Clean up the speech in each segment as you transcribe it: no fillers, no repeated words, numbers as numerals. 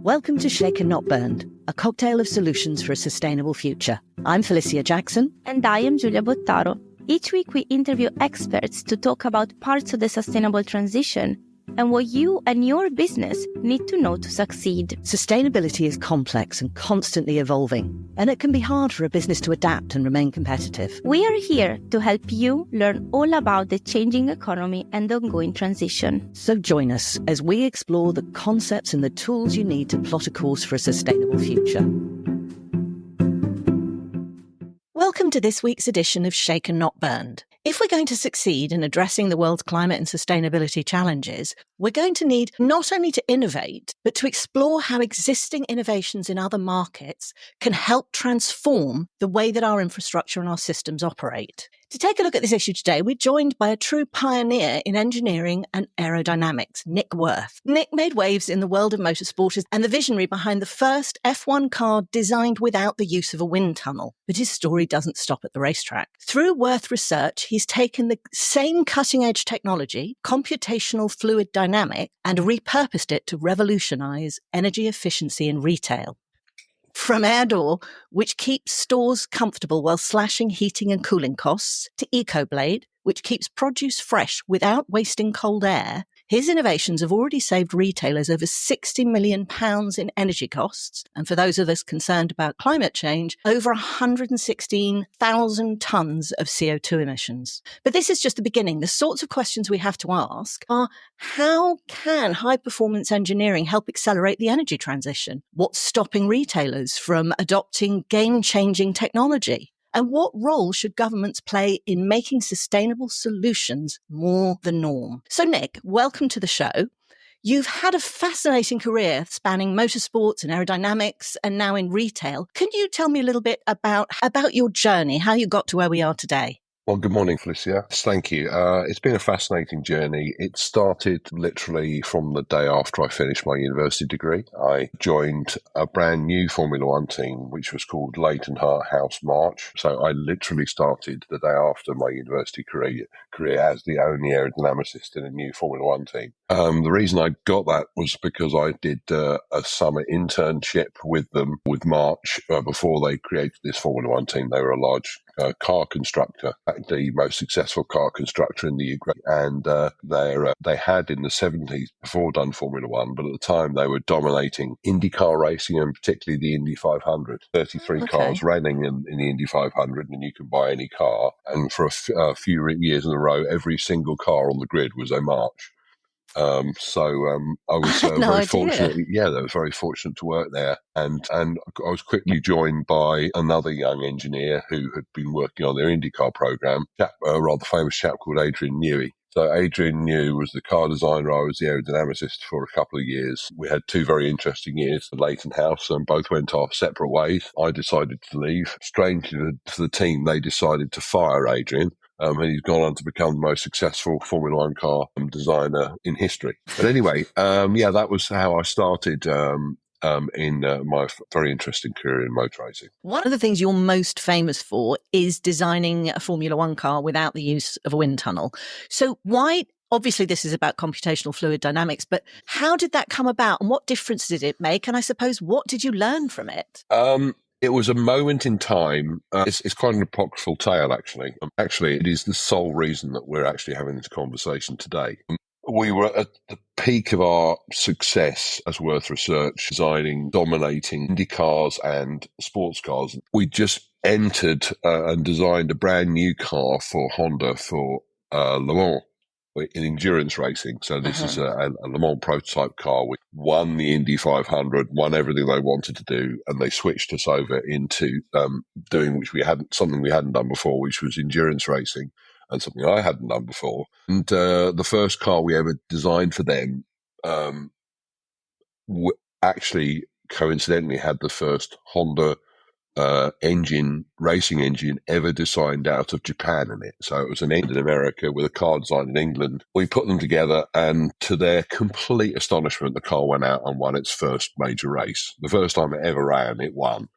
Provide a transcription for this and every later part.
Welcome to Shaken Not Burned, a cocktail of solutions for a sustainable future. I'm Felicia Jackson. And I am Giulia Bottaro. Each week we interview experts to talk about parts of the sustainable transition and what you and your business need to know to succeed. Sustainability is complex and constantly evolving, and it can be hard for a business to adapt and remain competitive. We are here to help you learn all about the changing economy and the ongoing transition. So join us as we explore the concepts and the tools you need to plot a course for a sustainable future. Welcome to this week's edition of Shaken Not Burned. If we're going to succeed in addressing the world's climate and sustainability challenges, we're going to need not only to innovate, but to explore how existing innovations in other markets can help transform the way that our infrastructure and our systems operate. To take a look at this issue today, we're joined by a true pioneer in engineering and aerodynamics, Nick Wirth. Nick made waves in the world of motorsport and the visionary behind the first F1 car designed without the use of a wind tunnel. But his story doesn't stop at the racetrack. Through Wirth research, he's taken the same cutting-edge technology, computational fluid dynamics, and repurposed it to revolutionize energy efficiency in retail. From AirDoor, which keeps stores comfortable while slashing heating and cooling costs, to EcoBlade, which keeps produce fresh without wasting cold air, his innovations have already saved retailers over £60 million in energy costs, and for those of us concerned about climate change, over 116,000 tonnes of CO2 emissions. But this is just the beginning. The sorts of questions we have to ask are, how can high-performance engineering help accelerate the energy transition? What's stopping retailers from adopting game-changing technology? And what role should governments play in making sustainable solutions more the norm? So, Nick, welcome to the show. You've had a fascinating career spanning motorsports and aerodynamics and now in retail. Can you tell me a little bit about your journey, how you got to where we are today? Well, good morning, Felicia. Thank you. It's been a fascinating journey. It started literally from the day after I finished my university degree. I joined a brand new Formula One team, which was called Leighton House March. So I literally started the day after my university career as the only aerodynamicist in a new Formula One team. The reason I got that was because I did a summer internship with them, with March, before they created this Formula One team. They were a large car constructor, the most successful car constructor in the UK. And they had in the 70s before done Formula One, but at the time they were dominating IndyCar racing and particularly the Indy 500. 33 cars running in the Indy 500, and you can buy any car. And for a few years in a row, every single car on the grid was a March. I was very fortunate. Yeah, I was very fortunate to work there, and I was quickly joined by another young engineer who had been working on their IndyCar program, a rather famous chap called Adrian Newey. So Adrian New was the car designer. I was the aerodynamicist for a couple of years. We had two very interesting years at Leighton House and both went our separate ways. I decided to leave. Strangely to the team, they decided to fire Adrian. And he's gone on to become the most successful Formula One car designer in history. But anyway, that was how I started in my very interesting career in motor racing. One of the things you're most famous for is designing a Formula One car without the use of a wind tunnel. So why? Obviously, this is about computational fluid dynamics, but how did that come about and what difference did it make? And I suppose, what did you learn from it? It was a moment in time. It's quite an apocryphal tale, actually. Actually, it is the sole reason that we're actually having this conversation today. We were at the peak of our success as Wirth Research, designing, dominating Indy cars and sports cars. We just entered and designed a brand new car for Honda for Le Mans. In endurance racing. So this is a Le Mans prototype car which won the Indy 500, won everything they wanted to do, and they switched us over into doing something we hadn't done before, which was endurance racing, and something I hadn't done before. And the first car we ever designed for them actually coincidentally had the first Honda racing engine ever designed out of Japan in it. So it was an engine in America with a car designed in England. We put them together, and to their complete astonishment, the car went out and won its first major race. The first time it ever ran, it won.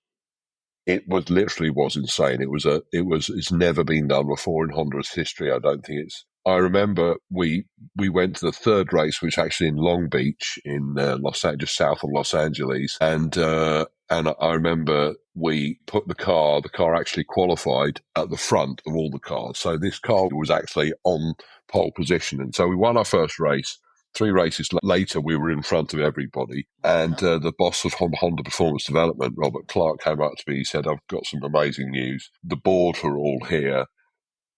It was literally was insane. It's never been done before in Honda's history. I don't think it's. I remember we went to the third race, which was actually in Long Beach in Los Angeles, just south of Los Angeles, and I remember we put the car actually qualified at the front of all the cars. So this car was actually on pole position, and so we won our first race. 3 races later, we were in front of everybody. And the boss of Honda Performance Development, Robert Clark, came up to me. He said, I've got some amazing news. The board who are all here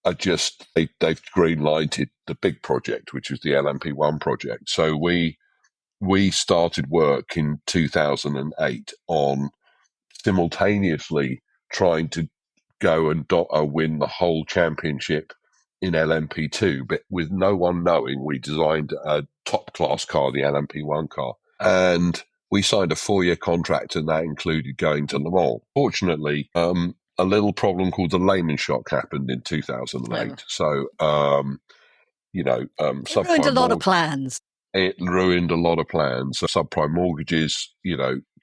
are they've green-lighted the big project, which is the LMP1 project. So we started work in 2008 on simultaneously trying to go and win the whole championship in LMP2, but with no one knowing, we designed a top-class car, the LMP1 car, and we signed a 4-year contract, and that included going to Le Mans. Fortunately, a little problem called the Lehman shock happened in 2008. So, it ruined a lot of plans. It ruined a lot of plans. So subprime mortgages,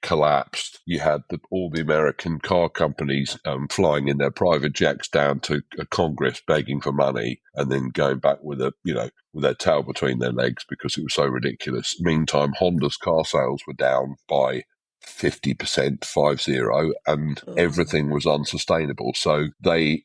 collapsed. You had all the American car companies flying in their private jets down to Congress begging for money, and then going back with their tail between their legs because it was so ridiculous. Meantime, Honda's car sales were down by 50%, 50, and everything was unsustainable. So they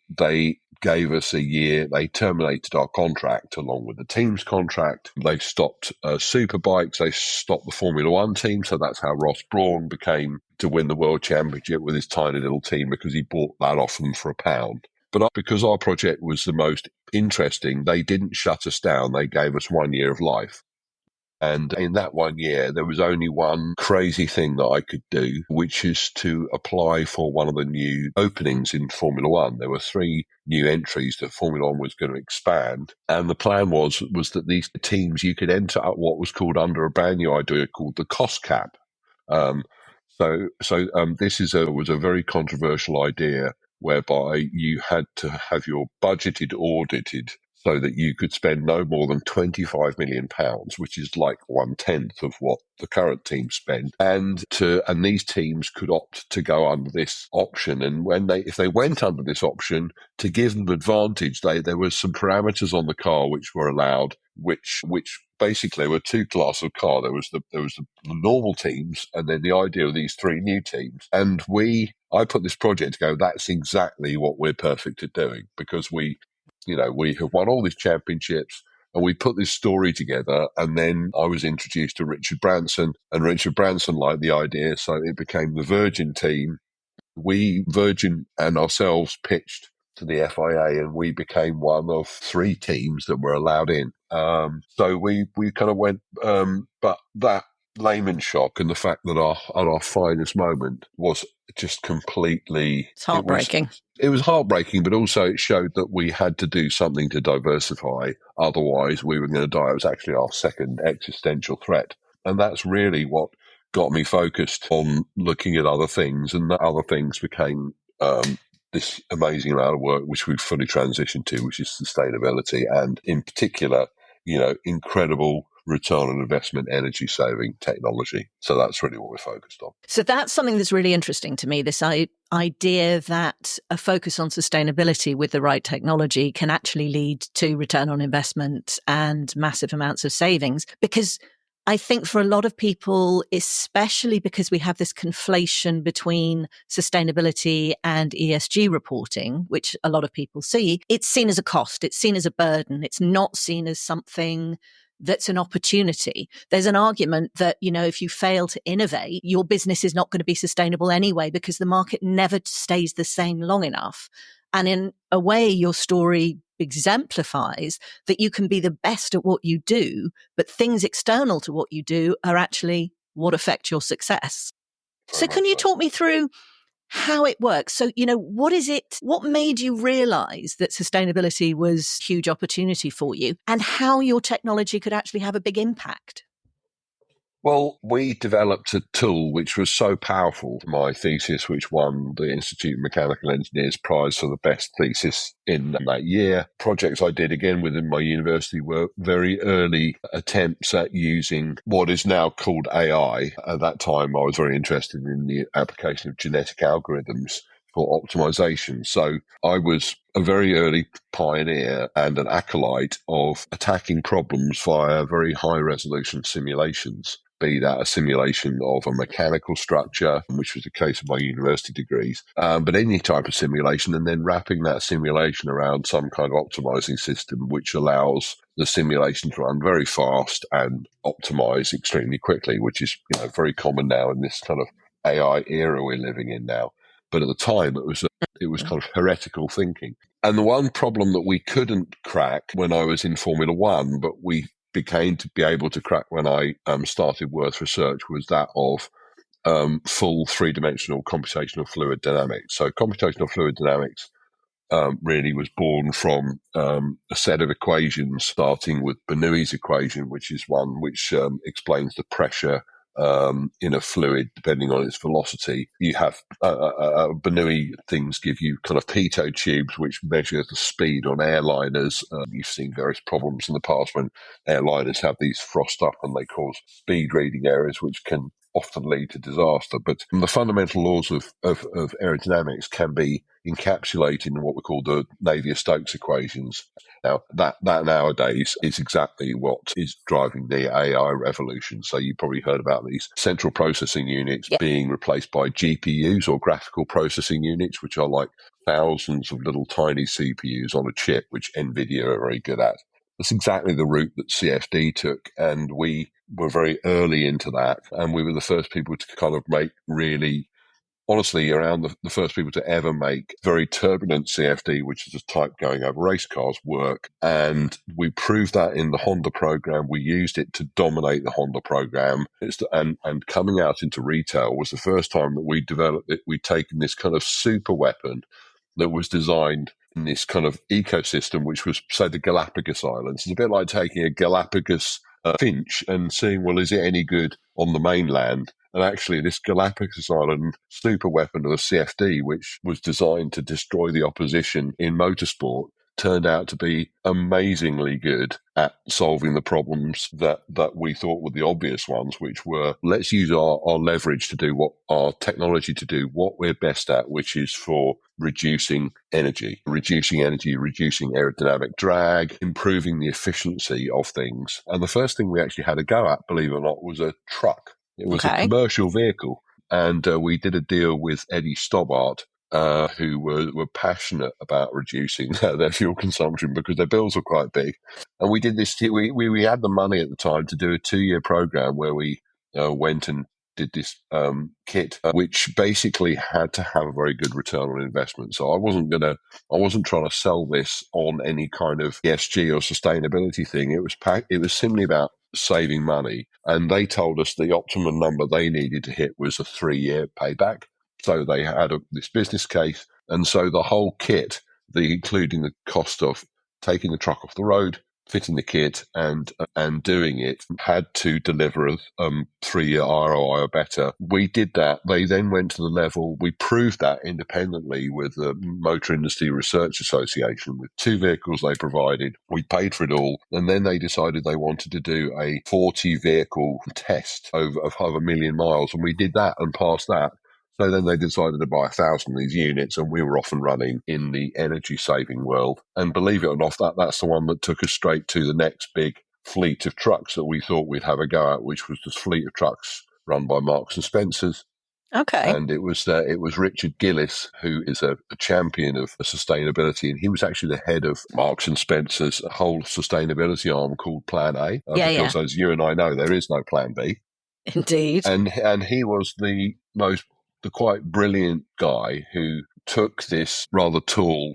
gave us a year. They terminated our contract along with the team's contract. They stopped Superbikes. They stopped the Formula One team. So that's how Ross Brawn became to win the world championship with his tiny little team, because he bought that off them for £1. But because our project was the most interesting, they didn't shut us down. They gave us 1 year of life. And in that 1 year, there was only one crazy thing that I could do, which is to apply for one of the new openings in Formula One. There were 3 new entries that Formula One was going to expand. And the plan was that these teams, you could enter at what was called, under a brand new idea called the cost cap. So this was a very controversial idea, whereby you had to have your budgeted audited so that you could spend no more than £25 million, which is like 1/10 of what the current teams spend. And these teams could opt to go under this option. And if they went under this option, to give them advantage, there were some parameters on the car which were allowed, which basically were 2 classes of car. There was the normal teams, and then the idea of these 3 new teams. And I put this project to go, that's exactly what we're perfect at doing, because we have won all these championships, and we put this story together. And then I was introduced to Richard Branson, and Richard Branson liked the idea, so it became the Virgin team. Virgin and ourselves pitched to the FIA, and we became one of 3 teams that were allowed in. So we kind of went, but that Lehman shock and the fact that at our finest moment was just completely... It's heartbreaking. It was heartbreaking, but also it showed that we had to do something to diversify. Otherwise, we were going to die. It was actually our second existential threat. And that's really what got me focused on looking at other things. And that other things became this amazing amount of work, which we've fully transitioned to, which is sustainability. And in particular, incredible return on investment, energy saving technology. So that's really what we're focused on. So that's something that's really interesting to me, this idea that a focus on sustainability with the right technology can actually lead to return on investment and massive amounts of savings. Because I think for a lot of people, especially because we have this conflation between sustainability and ESG reporting, which a lot of people see, it's seen as a cost, it's seen as a burden, it's not seen as something that's an opportunity. There's an argument that, if you fail to innovate, your business is not going to be sustainable anyway, because the market never stays the same long enough. And in a way, your story exemplifies that you can be the best at what you do, but things external to what you do are actually what affect your success. So can you talk me through how it works? So, what made you realize that sustainability was a huge opportunity for you, and how your technology could actually have a big impact? Well, we developed a tool which was so powerful. My thesis, which won the Institute of Mechanical Engineers prize for the best thesis in that year. Projects I did again within my university were very early attempts at using what is now called AI. At that time, I was very interested in the application of genetic algorithms for optimization. So I was a very early pioneer and an acolyte of attacking problems via very high resolution simulations, be that a simulation of a mechanical structure, which was the case of my university degrees, but any type of simulation, and then wrapping that simulation around some kind of optimizing system which allows the simulation to run very fast and optimize extremely quickly, which is very common now in this kind of AI era we're living in now. But at the time, it was kind of heretical thinking. And the one problem that we couldn't crack when I was in Formula One, but we became to be able to crack when I started Wirth research, was that of full three-dimensional computational fluid dynamics. So computational fluid dynamics really was born from a set of equations, starting with Bernoulli's equation, which is one which explains the pressure in a fluid depending on its velocity. You have Bernoulli things give you kind of pitot tubes which measure the speed on airliners. You've seen various problems in the past when airliners have these frost up and they cause speed reading errors which can often lead to disaster. But the fundamental laws of aerodynamics can be encapsulated in what we call the Navier-Stokes equations. Now, that nowadays is exactly what is driving the AI revolution. So you probably heard about these central processing units being replaced by GPUs, or graphical processing units, which are like thousands of little tiny CPUs on a chip, which NVIDIA are very good at. That's exactly the route that CFD took, and we were very early into that. And we were the first people to kind of make really, honestly, around the first people to ever make very turbulent CFD, which is a type going over race cars, work. And we proved that in the Honda program. We used it to dominate the Honda program. And coming out into retail was the first time that we developed it. We'd taken this kind of super weapon that was designed in this kind of ecosystem, which was, say, the Galapagos Islands. It's a bit like taking a Galapagos finch and seeing, well, is it any good on the mainland? And actually, this Galapagos Island super weapon of the CFD, which was designed to destroy the opposition in motorsport, turned out to be amazingly good at solving the problems that we thought were the obvious ones, which were, let's use our leverage to do what our technology to do what we're best at, which is for reducing energy, reducing aerodynamic drag, improving the efficiency of things. And the first thing we actually had a go at, believe it or not, was a truck. It was a commercial vehicle. And we did a deal with Eddie Stobbart, who were passionate about reducing their fuel consumption because their bills were quite big. And we did this. We had the money at the time to do a 2-year program where we went and did this kit, which basically had to have a very good return on investment. So I wasn't trying to sell this on any kind of ESG or sustainability thing. It was simply about saving money. And they told us the optimum number they needed to hit was a 3-year payback. So they had this business case. And so the whole kit, including the cost of taking the truck off the road, fitting the kit and doing it, had to deliver a 3-year ROI or better. We did that. They then went to the level, we proved that independently with the Motor Industry Research Association with 2 vehicles they provided. We paid for it all. And then they decided they wanted to do a 40-vehicle test of 1 million miles. And we did that and passed that. So then they decided to buy 1,000 of these units, and we were off and running in the energy-saving world. And believe it or not, that's the one that took us straight to the next big fleet of trucks that we thought we'd have a go at, which was this fleet of trucks run by Marks and Spencers. Okay. And it was Richard Gillis, who is a champion of sustainability, and he was actually the head of Marks and Spencers' whole sustainability arm called Plan A. Because as you and I know, there is no Plan B. Indeed. And he was the quite brilliant guy who took this rather tall,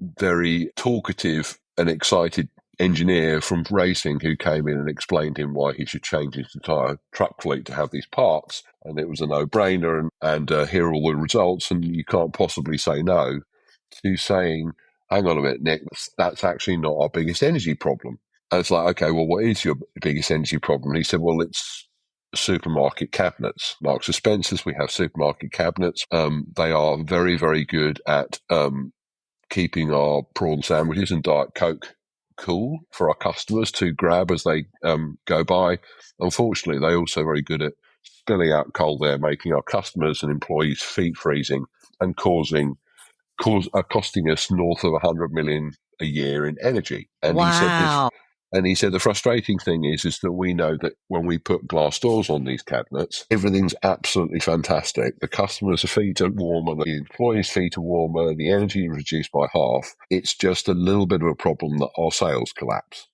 very talkative and excited engineer from racing who came in and explained to him why he should change his entire truck fleet to have these parts. And it was a no-brainer. And here are all the results. And you can't possibly say no to saying, hang on a minute, Nick, that's actually not our biggest energy problem. And it's like, okay, well, what is your biggest energy problem? And he said, well, it's supermarket cabinets. Marks and Spencers, we have supermarket cabinets. They are very, very good at keeping our prawn sandwiches and Diet Coke cool for our customers to grab as they go by. Unfortunately, they're also very good at spilling out cold air, making our customers and employees' feet freezing, and costing us north of 100 million a year in energy. And he said this. Wow. And he said the frustrating thing is that we know that when we put glass doors on these cabinets, everything's absolutely fantastic. The customer's feet are warmer, the employees' feet are warmer, the energy is reduced by half. It's just a little bit of a problem that our sales collapse.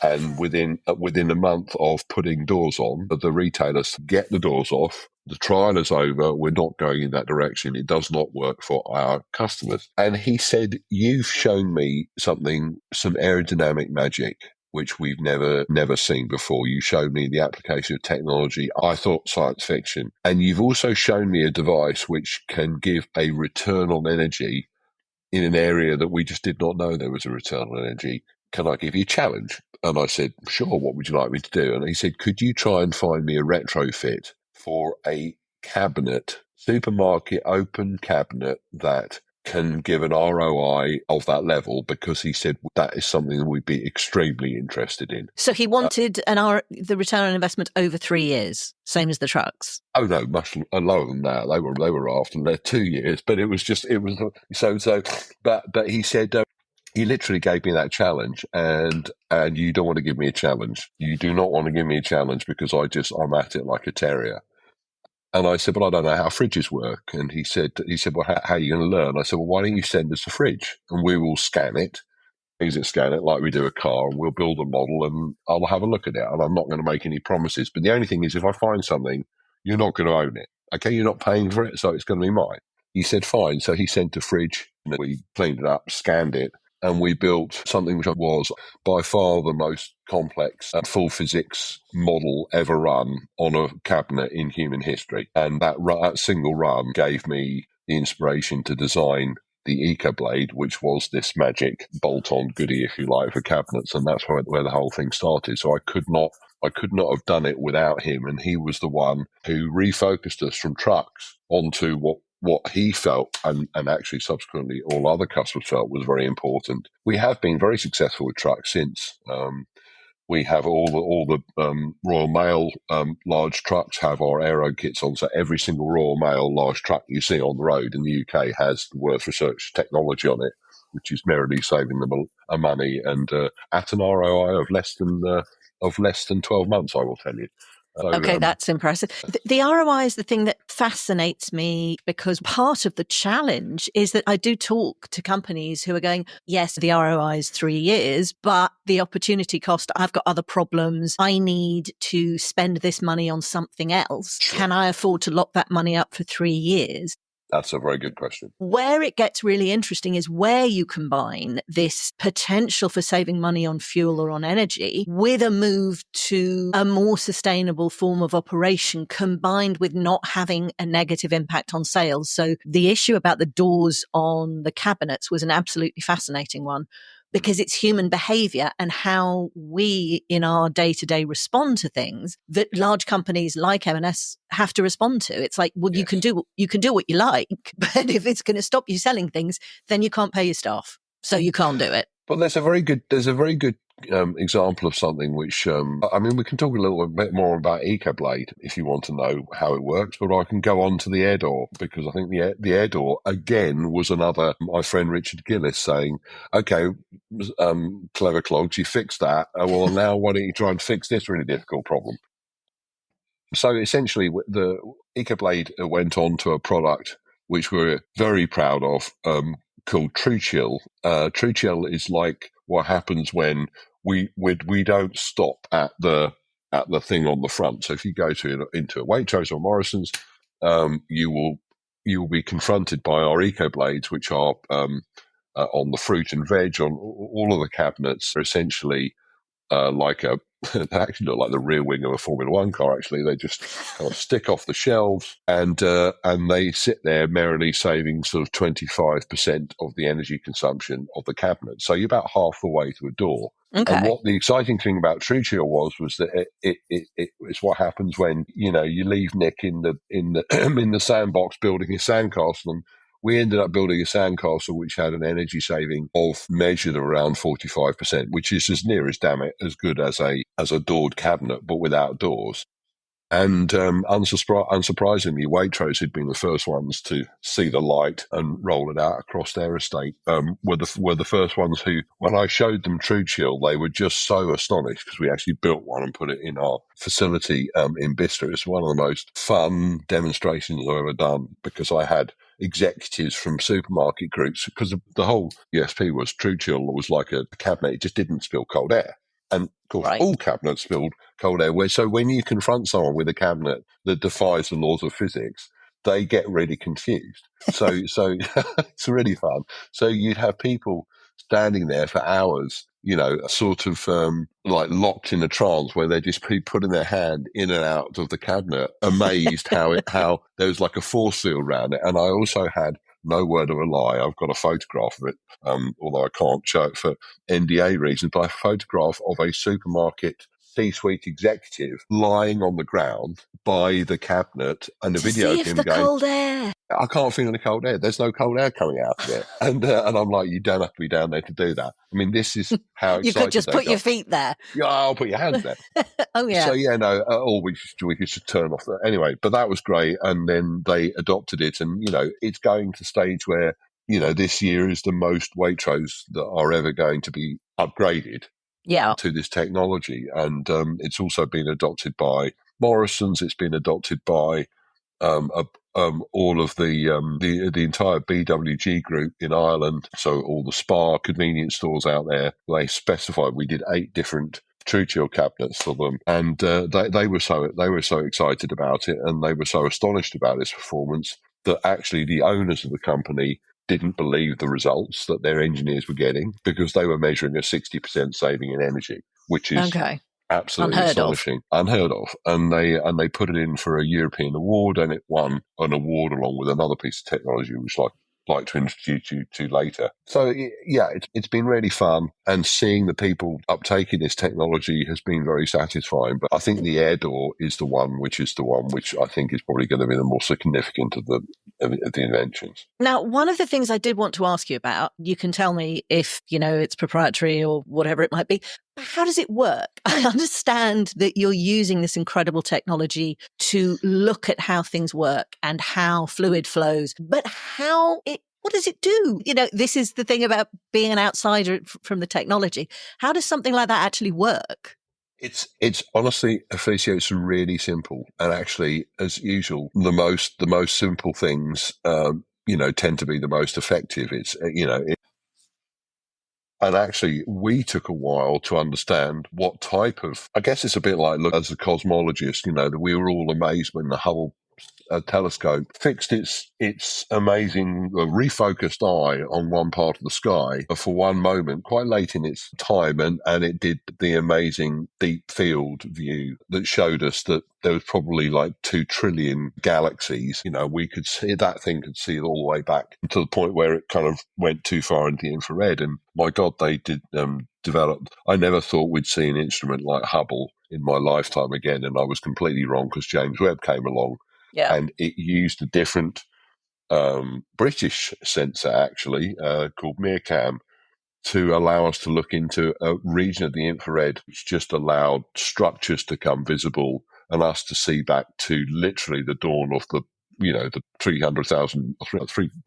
And within a month of putting doors on, the retailers get the doors off. The trial is over. We're not going in that direction. It does not work for our customers. And he said, "You've shown me some aerodynamic magic, which we've never seen before. You showed me the application of technology. I thought science fiction. And you've also shown me a device which can give a return on energy in an area that we just did not know there was a return on energy. Can I give you a challenge?" And I said, "Sure, what would you like me to do?" And he said, "Could you try and find me a retrofit for a cabinet, supermarket open cabinet that can give an ROI of that level?" Because he said that is something that we'd be extremely interested in. So he wanted the return on investment over 3 years, same as the trucks. Oh no, much lower than that. They were after their 2 years, but it was so. But he said. He literally gave me that challenge, and you don't want to give me a challenge. You do not want to give me a challenge because I'm at it like a terrier. And I said, "But I don't know how fridges work." And he said, "Well, how are you going to learn?" I said, "Well, why don't you send us a fridge and we will scan it, scan it like we do a car, and we'll build a model and I'll have a look at it. And I'm not going to make any promises. But the only thing is, if I find something, you're not going to own it. Okay, you're not paying for it, so it's going to be mine." He said, "Fine." So he sent a fridge, and we cleaned it up, scanned it, and we built something which was by far the most complex full physics model ever run on a cabinet in human history. And that single run gave me the inspiration to design the EcoBlade, which was this magic bolt-on goodie, if you like, for cabinets. And that's where the whole thing started. So I could not have done it without him. And he was the one who refocused us from trucks onto what he felt, and actually subsequently all other customers felt, was very important. We have been very successful with trucks since. We have all the Royal Mail large trucks have our aero kits on. So every single Royal Mail large truck you see on the road in the UK has the Wirth research technology on it, which is merrily saving them a money and at an ROI of less than 12 months, I will tell you. Okay, that's impressive. The ROI is the thing that fascinates me, because part of the challenge is that I do talk to companies who are going, yes, the ROI is 3 years, but the opportunity cost, I've got other problems. I need to spend this money on something else. Sure. Can I afford to lock that money up for 3 years? That's a very good question. Where it gets really interesting is where you combine this potential for saving money on fuel or on energy with a move to a more sustainable form of operation, combined with not having a negative impact on sales. So the issue about the doors on the cabinets was an absolutely fascinating one, because it's human behavior and how we in our day-to-day respond to things that large companies like M&S have to respond to. It's like, well, yes. you can do what you like, but if it's going to stop you selling things, then you can't pay your staff. So you can't do it. But there's a very good example of something which, we can talk a little bit more about EcoBlade if you want to know how it works, but I can go on to the AirDoor, because I think the AirDoor, again, was another, my friend Richard Gillis saying, "Okay, clever clogs, you fixed that. Well, now why don't you try and fix this really difficult problem?" So essentially, the EcoBlade went on to a product which we're very proud of, called True Chill. True Chill is like what happens when we don't stop at the thing on the front. So if you go into a Waitrose or Morrison's, you will be confronted by our EcoBlades, which are on the fruit and veg on all of the cabinets. They're essentially they actually look like the rear wing of a Formula One car. Actually, they just kind of stick off the shelves, and they sit there merrily saving sort of 25% of the energy consumption of the cabinet. So you're about half the way to a door. Okay. And what the exciting thing about True Chill was that it's what happens when you leave Nick in the in the sandbox building a sandcastle. And we ended up building a sandcastle which had an energy saving of measured around 45%, which is as near as damn it as good as a doored cabinet, but without doors. And unsurprisingly, Waitrose, who'd been the first ones to see the light and roll it out across their estate, were the first ones who, when I showed them True Chill, they were just so astonished because we actually built one and put it in our facility in Bicester. It's one of the most fun demonstrations I've ever done because I had executives from supermarket groups, because the whole USP was True Chill was like a cabinet; it just didn't spill cold air. And of course, Right. all cabinets spilled cold air. So when you confront someone with a cabinet that defies the laws of physics, they get really confused. So it's really fun. So you'd have people standing there for hours, sort of like locked in a trance where they're just putting their hand in and out of the cabinet, amazed how there was like a force field around it. And I also had, no word of a lie, I've got a photograph of it, although I can't show it for NDA reasons, but a photograph of a supermarket C-suite executive lying on the ground by the cabinet and a video of him going, cold air. I can't feel any cold air. There's no cold air coming out of it. And I'm like, you don't have to be down there to do that. I mean, this is how excited You could just they put got. your feet there. Yeah, I'll put your hands there. Oh, yeah. So, or we could just turn off that. Anyway, but that was great. And then they adopted it. And, it's going to stage where, this year is the most Waitrose that are ever going to be upgraded to this technology. And it's also been adopted by Morrison's. It's been adopted by all of the entire BWG group in Ireland. So all the Spa convenience stores out there, they specified, we did 8 different True Chill cabinets for them, and they were so excited about it, and they were so astonished about its performance that actually the owners of the company didn't believe the results that their engineers were getting, because they were measuring a 60% saving in energy, which is absolutely astonishing, unheard of. And they put it in for a European award, and it won an award along with another piece of technology, which I'd like to introduce you to later. So yeah, it's been really fun, and seeing the people uptaking this technology has been very satisfying. But I think the AirDoor is the one which I think is probably going to be the more significant of the inventions. Now, one of the things I did want to ask you about, you can tell me if, it's proprietary or whatever it might be, how does it work? I understand that you're using this incredible technology to look at how things work and how fluid flows, but what does it do? This is the thing about being an outsider from the technology. How does something like that actually work? It's honestly, Felicia, it's really simple. And actually, as usual, the most simple things, tend to be the most effective. And actually, we took a while to understand what type of, I guess it's a bit like, look, as a cosmologist, that we were all amazed when the Hubble telescope fixed its amazing refocused eye on one part of the sky for one moment, quite late in its time, and it did the amazing deep field view that showed us that there was probably like 2 trillion galaxies. We could see, that thing could see it all the way back to the point where it kind of went too far into the infrared. And my God, they did develop. I never thought we'd see an instrument like Hubble in my lifetime again, and I was completely wrong, because James Webb came along. Yeah. And it used a different British sensor, actually, called Mearcam, to allow us to look into a region of the infrared which just allowed structures to come visible and us to see back to literally the dawn of the 300,000,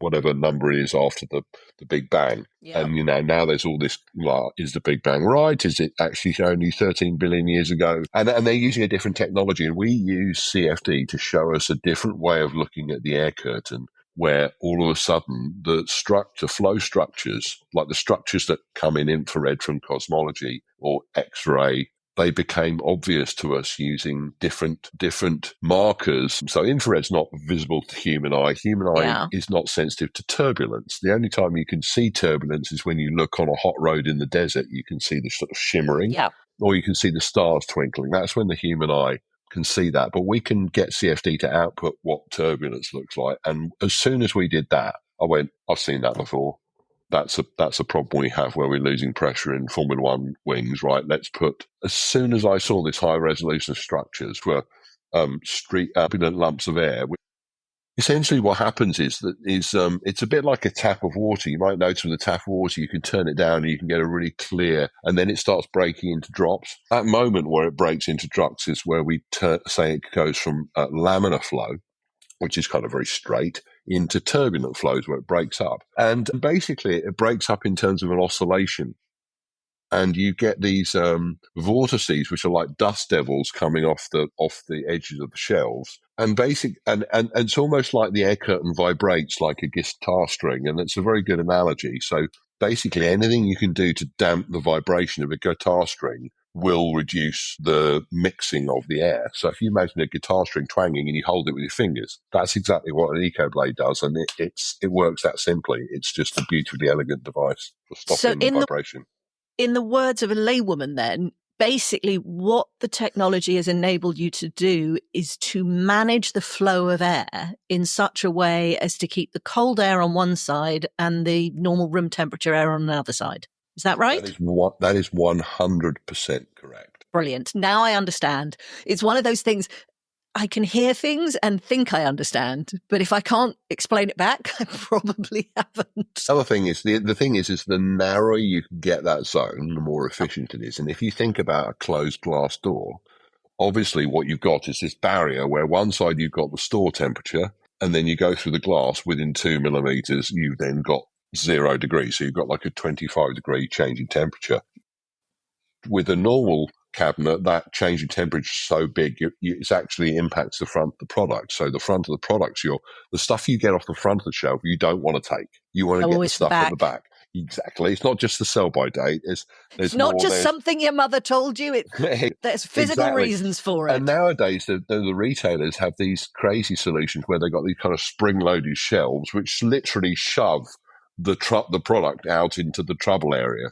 whatever number it is after the Big Bang. Yeah. And, now there's all this, is the Big Bang right? Is it actually only 13 billion years ago? And they're using a different technology. And we use CFD to show us a different way of looking at the air curtain, where all of a sudden the flow structures, like the structures that come in infrared from cosmology or X-ray, they became obvious to us using different markers. So infrared's not visible to human eye. Human eye is not sensitive to turbulence. The only time you can see turbulence is when you look on a hot road in the desert. You can see the sort of shimmering, or you can see the stars twinkling. That's when the human eye can see that. But we can get CFD to output what turbulence looks like. And as soon as we did that, I went, I've seen that before. That's a problem we have where we're losing pressure in Formula One wings, right? As soon as I saw this high resolution structures were street turbulent lumps of air, Essentially, what happens is it's a bit like a tap of water. You might notice with a tap of water, you can turn it down and you can get a really clear, and then it starts breaking into drops. That moment where it breaks into drops is where we say it goes from laminar flow, which is kind of very straight, into turbulent flows where it breaks up. And basically, it breaks up in terms of an oscillation. And you get these vortices, which are like dust devils coming off the edges of the shelves. And and it's almost like the air curtain vibrates like a guitar string. And it's a very good analogy. So basically, anything you can do to damp the vibration of a guitar string will reduce the mixing of the air. So if you imagine a guitar string twanging and you hold it with your fingers, that's exactly what an EcoBlade does. And it works that simply. It's just a beautifully elegant device for stopping the vibration. In the words of a laywoman, then, basically what the technology has enabled you to do is to manage the flow of air in such a way as to keep the cold air on one side and the normal room temperature air on the other side. Is that right? That is 100% correct. Brilliant. Now I understand. It's one of those things. I can hear things and think I understand, but if I can't explain it back, I probably haven't. The other thing is, the thing is the narrower you can get that zone, the more efficient it is. And if you think about a closed glass door, obviously what you've got is this barrier where one side you've got the store temperature, and then you go through the glass within 2 millimeters, you've then got 0 degrees. So you've got like a 25-degree change in temperature. With a normal cabinet, that change in temperature is so big, it actually impacts the front of the product. So the front of the products, the stuff you get off the front of the shelf, you don't want to take. You want to get the stuff at the back. Exactly. It's not just the sell-by date. It's not just something your mother told you. There's physical reasons for it. And nowadays, the retailers have these crazy solutions where they've got these kind of spring-loaded shelves, which literally shove the product out into the trouble area.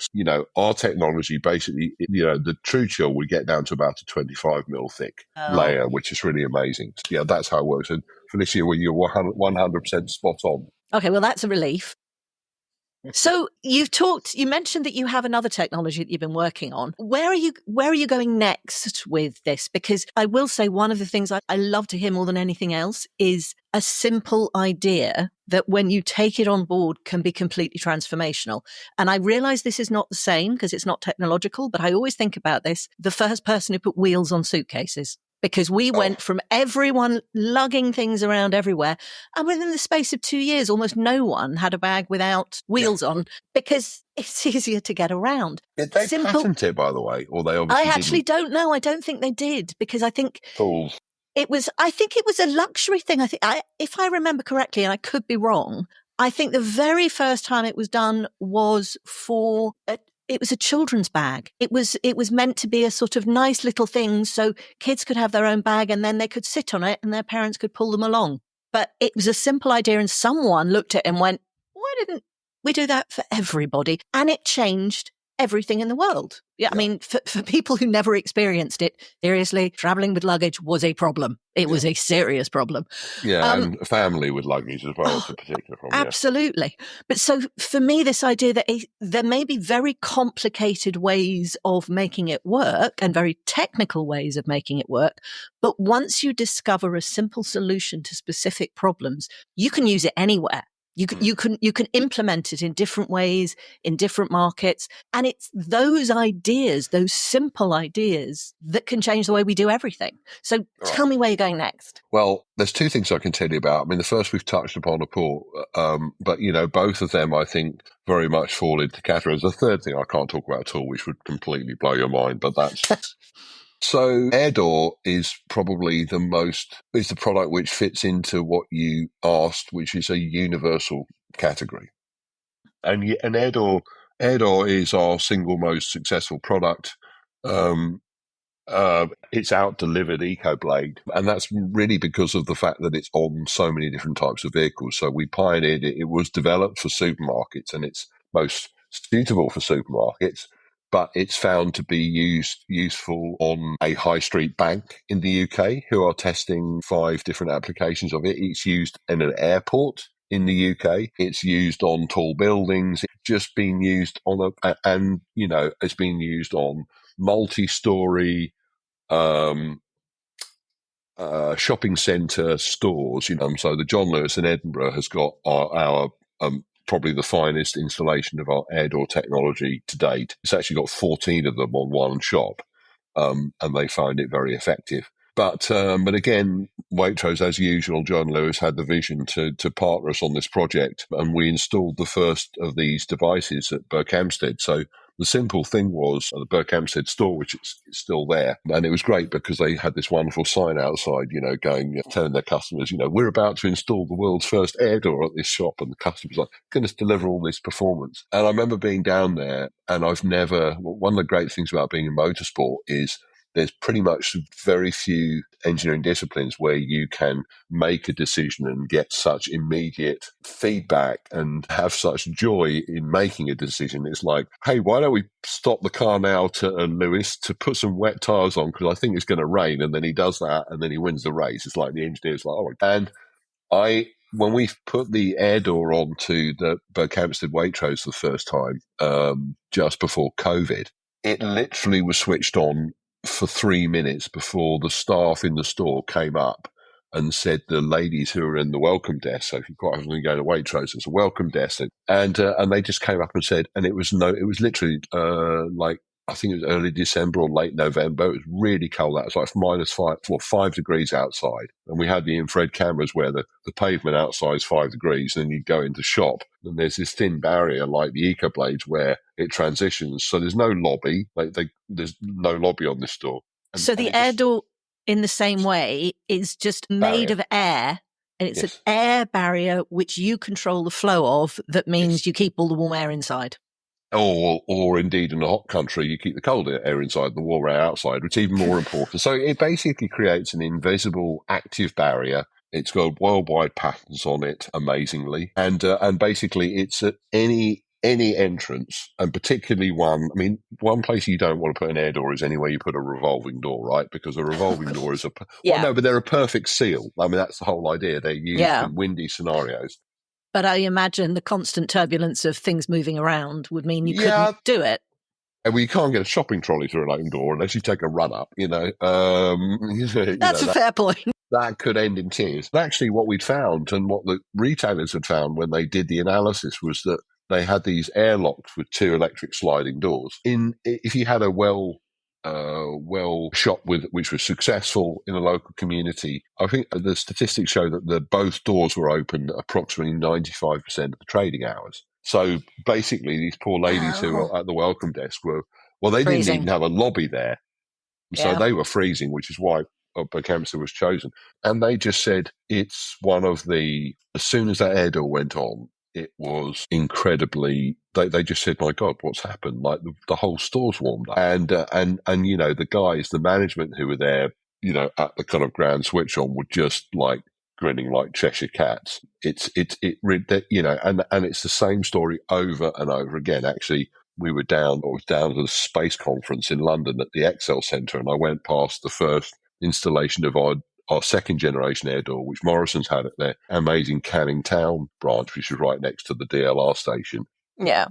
Our technology basically, the true chill we get down to about a 25 mil thick layer, which is really amazing. Yeah, that's how it works. And Felicia, you're 100% spot on. Okay, well, that's a relief. So you mentioned that you have another technology that you've been working on. Where are you going next with this? Because I will say one of the things I love to hear more than anything else is a simple idea that when you take it on board can be completely transformational. And I realize this is not the same because it's not technological, but I always think about this, the first person who put wheels on suitcases. Because we went from everyone lugging things around everywhere, and within the space of 2 years, almost no one had a bag without wheels on because it's easier to get around. Did they patent it, by the way? Or they obviously I actually don't know. I don't think they did because I think fools. I think it was a luxury thing. If I remember correctly, and I could be wrong, I think the very first time it was done was it was a children's bag. It was meant to be a sort of nice little thing so kids could have their own bag and then they could sit on it and their parents could pull them along. But it was a simple idea and someone looked at it and went, why didn't we do that for everybody? And it changed everything in the world. Yeah, I mean, for people who never experienced it, seriously, traveling with luggage was a problem. It was a serious problem. Yeah, and family with luggage as well is a particular problem. Absolutely. Yeah. But so for me, this idea that there may be very complicated ways of making it work and very technical ways of making it work, but once you discover a simple solution to specific problems, you can use it anywhere. You can implement it in different ways, in different markets. And it's those ideas, those simple ideas that can change the way we do everything. So tell me where you're going next. Well, there's two things I can tell you about. I mean, the first we've touched upon, Paul, but, both of them, I think, very much fall into categories. The third thing I can't talk about at all, which would completely blow your mind, but that's... So AirDoor is probably the product which fits into what you asked, which is a universal category. And AirDoor is our single most successful product. It's out-delivered EcoBlade, and that's really because of the fact that it's on so many different types of vehicles. So we pioneered it. It was developed for supermarkets, and it's most suitable for supermarkets. But it's found to be useful on a high street bank in the UK who are testing 5 different applications of it. It's used in an airport in the UK. It's used on tall buildings. It's just been used on it's been used on multi-story shopping centre stores. So the John Lewis in Edinburgh has got our probably the finest installation of our AirDoor technology to date. It's actually got 14 of them on one shop, and they find it very effective. But again, Waitrose, as usual, John Lewis had the vision to partner us on this project, and we installed the first of these devices at Berkhamsted. So the simple thing was the Berkhamsted store, which is still there. And it was great because they had this wonderful sign outside, telling their customers, we're about to install the world's first AirDoor at this shop. And the customers were like, goodness, deliver all this performance. And I remember being down there, and one of the great things about being in motorsport is there's pretty much very few engineering disciplines where you can make a decision and get such immediate feedback and have such joy in making a decision. It's like, hey, why don't we stop the car now Lewis to put some wet tyres on because I think it's going to rain. And then he does that and then he wins the race. It's like the engineer's like, oh, and when we put the AirDoor onto the Berkhamsted Waitrose the first time, just before COVID, it literally was switched on for 3 minutes before the staff in the store came up and said the ladies who were in the welcome desk, so if you quite often go to Waitrose, it's a welcome desk, and they just came up and said, and it was literally like, I think it was early December or late November. It was really cold out. It was like -5 degrees outside. And we had the infrared cameras where the pavement outside is 5 degrees. And then you go into shop and there's this thin barrier like the EcoBlades where it transitions. So there's no lobby. There's no lobby on this store. So the AirDoor in the same way is just made of air. And it's an air barrier which you control the flow of. That means you keep all the warm air inside. Or indeed in a hot country, you keep the cold air inside and the warm air outside, which is even more important. So it basically creates an invisible active barrier. It's got worldwide patents on it, amazingly. And basically it's at any entrance, and particularly one place you don't want to put an AirDoor is anywhere you put a revolving door, right? Because a revolving door is but they're a perfect seal. That's the whole idea. They're used in windy scenarios. But I imagine the constant turbulence of things moving around would mean you couldn't do it. Well, you can't get a shopping trolley through an open door unless you take a run up, That's a fair point. That could end in tears. But actually, what we'd found and what the retailers had found when they did the analysis was that they had these airlocks with 2 electric sliding doors. If you had a well shop which was successful in a local community, I think the statistics show that both doors were open approximately 95% of the trading hours. So basically, these poor ladies who were at the welcome desk they freezing. Didn't even have a lobby there. So they were freezing, which is why Berkhamsted was chosen. And they just said it's one of as soon as that AirDoor went on, it was incredibly. They just said, "My God, what's happened?" Like the whole store's warmed up, and the guys, the management who were there, at the kind of ground switch on, were just like grinning like Cheshire cats. And it's the same story over and over again. Actually, I was down to the space conference in London at the Excel Centre, and I went past the first installation of our second generation AirDoor, which Morrison's had at their amazing Canning Town branch, which is right next to the DLR station. Yeah.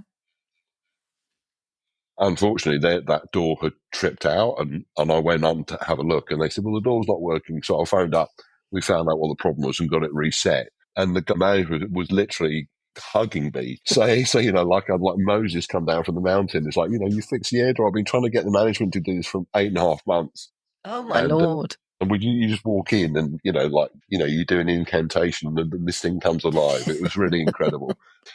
Unfortunately, that door had tripped out, and I went on to have a look, and they said, well, the door's not working. So I phoned up. We found out what the problem was and got it reset. And the manager was literally hugging me, saying, like I'd like Moses come down from the mountain. It's like, you fix the AirDoor. I've been trying to get the management to do this for 8.5 months. Oh, my Lord. And would you just walk in and, you do an incantation and this thing comes alive. It was really incredible.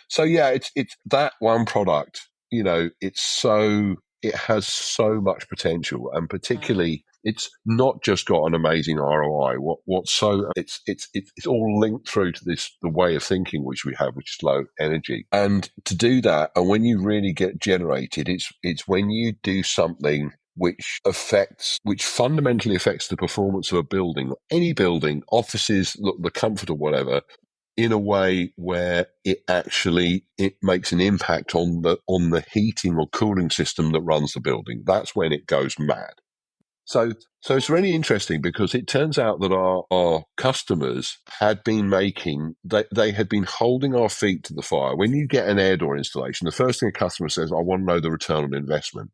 So, it's that one product, it has so much potential, and particularly it's not just got an amazing ROI. It's all linked through to the way of thinking which we have, which is low energy. And to do that, and when you really get generated, it's when you do something which fundamentally affects the performance of a building, any building, offices, the comfort or whatever, in a way where it makes an impact on the heating or cooling system that runs the building. That's when it goes mad. So it's really interesting because it turns out that our customers had been they had been holding our feet to the fire. When you get an AirDoor installation, the first thing a customer says, I want to know the return on investment.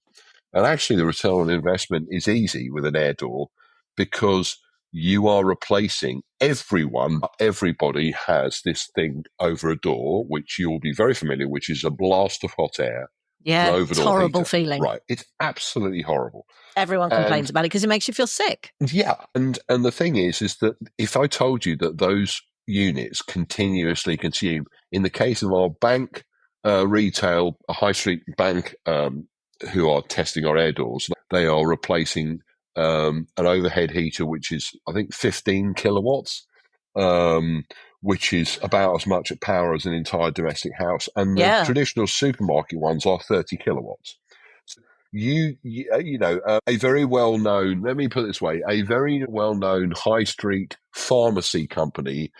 And actually, the return on investment is easy with an AirDoor because you are replacing everybody has this thing over a door, which you'll be very familiar, which is a blast of hot air. Yeah, an it's overdoor horrible heater. feeling. Right. It's absolutely horrible. Everyone complains about it because it makes you feel sick. Yeah. And the thing is that if I told you that those units continuously consume, in the case of our bank, retail, a high street bank, who are testing our air doors, they are replacing an overhead heater, which is, I think, 15 kilowatts, which is about as much power as an entire domestic house. And the traditional supermarket ones are 30 kilowatts. So a very well-known, let me put it this way, a very well-known high street pharmacy company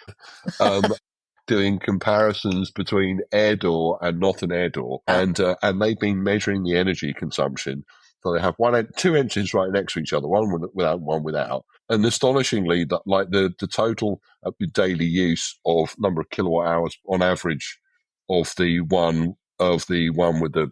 doing comparisons between AirDoor and not an AirDoor, and they've been measuring the energy consumption. So they have two engines right next to each other, one without, one without. And astonishingly, that like the total daily use of number of kilowatt hours on average of the one with the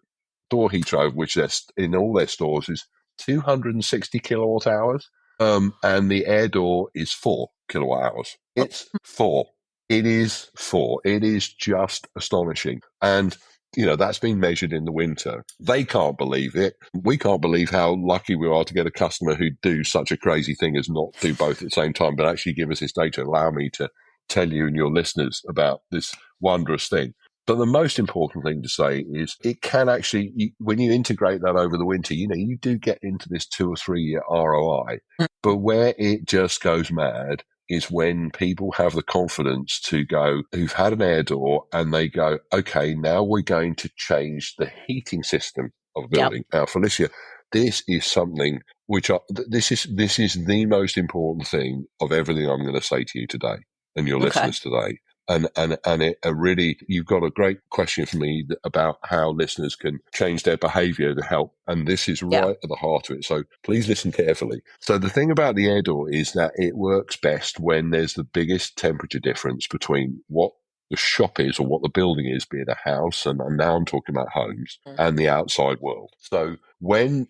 door heater over, which in all their stores is 260 kilowatt hours, and the AirDoor is 4 kilowatt hours. It's 4. It is 4. It is just astonishing. And, that's been measured in the winter. They can't believe it. We can't believe how lucky we are to get a customer who do such a crazy thing as not do both at the same time, but actually give us this data, allow me to tell you and your listeners about this wondrous thing. But the most important thing to say is it can actually, when you integrate that over the winter, you do get into this 2 or 3 year ROI. But where it just goes mad is when people have the confidence to go, who've had an AirDoor, and they go, okay, now we're going to change the heating system of a building. Now, Felicia, this is something which this is the most important thing of everything I'm going to say to you today and your listeners today. And it really, you've got a great question for me about how listeners can change their behavior to help. And this is right at the heart of it. So please listen carefully. So the thing about the AirDoor is that it works best when there's the biggest temperature difference between what the shop is or what the building is, be it a house, and now I'm talking about homes, and the outside world. So when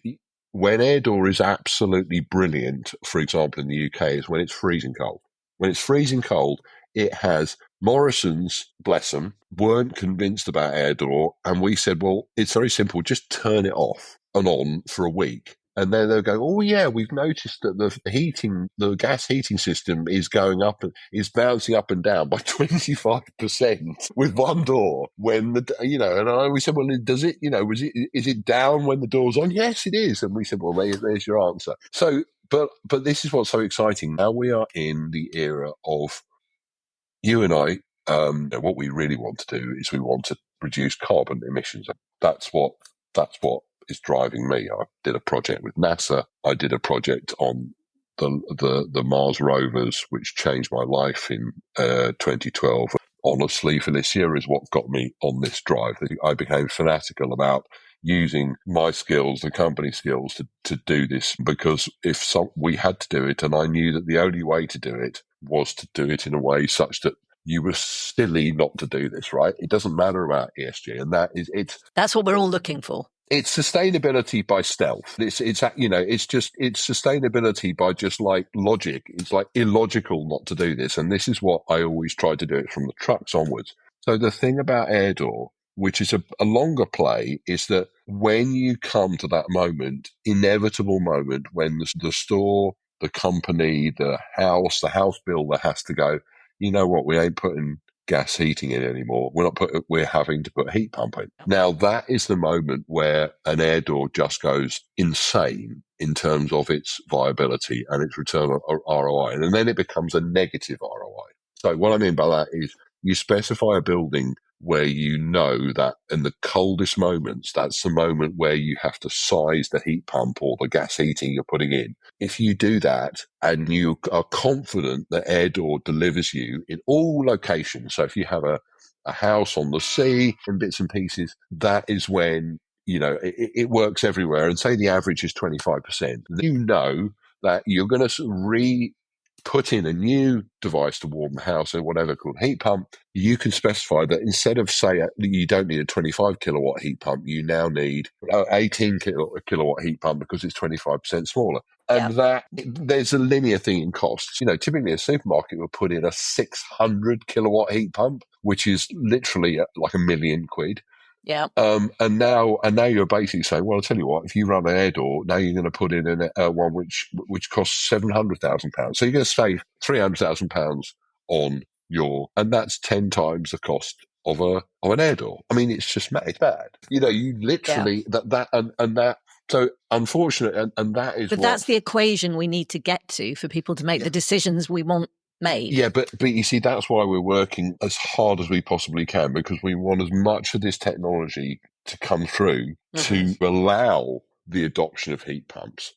AirDoor is absolutely brilliant, for example, in the UK, is when it's freezing cold. When it's freezing cold, it has Morrison's, bless them, weren't convinced about AirDoor. And we said, well, it's very simple. Just turn it off and on for a week. And then they'll go, oh, yeah, we've noticed that the gas heating system is going up, is bouncing up and down by 25% with one door when and we said, well, does it, is it down when the door's on? Yes, it is. And we said, well, there's your answer. So, but this is what's so exciting. Now we are in the era of you and I, what we really want to do is we want to reduce carbon emissions. That's what is driving me. I did a project with NASA. I did a project on the Mars rovers, which changed my life in 2012. Honestly, Felicia, is what got me on this drive. I became fanatical about using my skills, the company skills, to do this, because we had to do it, and I knew that the only way to do it was to do it in a way such that you were silly not to do this, right? It doesn't matter about ESG, and that's what we're all looking for. It's sustainability by stealth. It's sustainability by just like logic. It's like illogical not to do this, and this is what I always try to do it from the trucks onwards. So the thing about AirDoor, which is a longer play, is that when you come to that inevitable moment when the store, the company, the house builder has to go, you know what, we ain't putting gas heating in anymore. We're having to put heat pump in. Now that is the moment where an AirDoor just goes insane in terms of its viability and its return on ROI. And then it becomes a negative ROI. So what I mean by that is you specify a building where you know that in the coldest moments, that's the moment where you have to size the heat pump or the gas heating you're putting in. If you do that and you are confident that AirDoor delivers you in all locations, so if you have a house on the sea and bits and pieces, that is when, it works everywhere. And say the average is 25%, you know that you're going to put in a new device to warm the house or whatever called heat pump, you can specify that instead of, say, you don't need a 25 kilowatt heat pump, you now need 18 kilowatt heat pump because it's 25% smaller. And that there's a linear thing in costs. Typically a supermarket will put in a 600 kilowatt heat pump, which is literally like £1 million. Yeah. And now you're basically saying, well, I'll tell you what, if you run an AirDoor, now you're going to put in one which costs £700,000. So you're going to save £300,000 on and that's 10 times the cost of an AirDoor. I mean, it's just it's bad. You literally that. So unfortunate, and that is. But that's the equation we need to get to for people to make the decisions we want made. Yeah, but you see, that's why we're working as hard as we possibly can, because we want as much of this technology to come through to allow the adoption of heat pumps.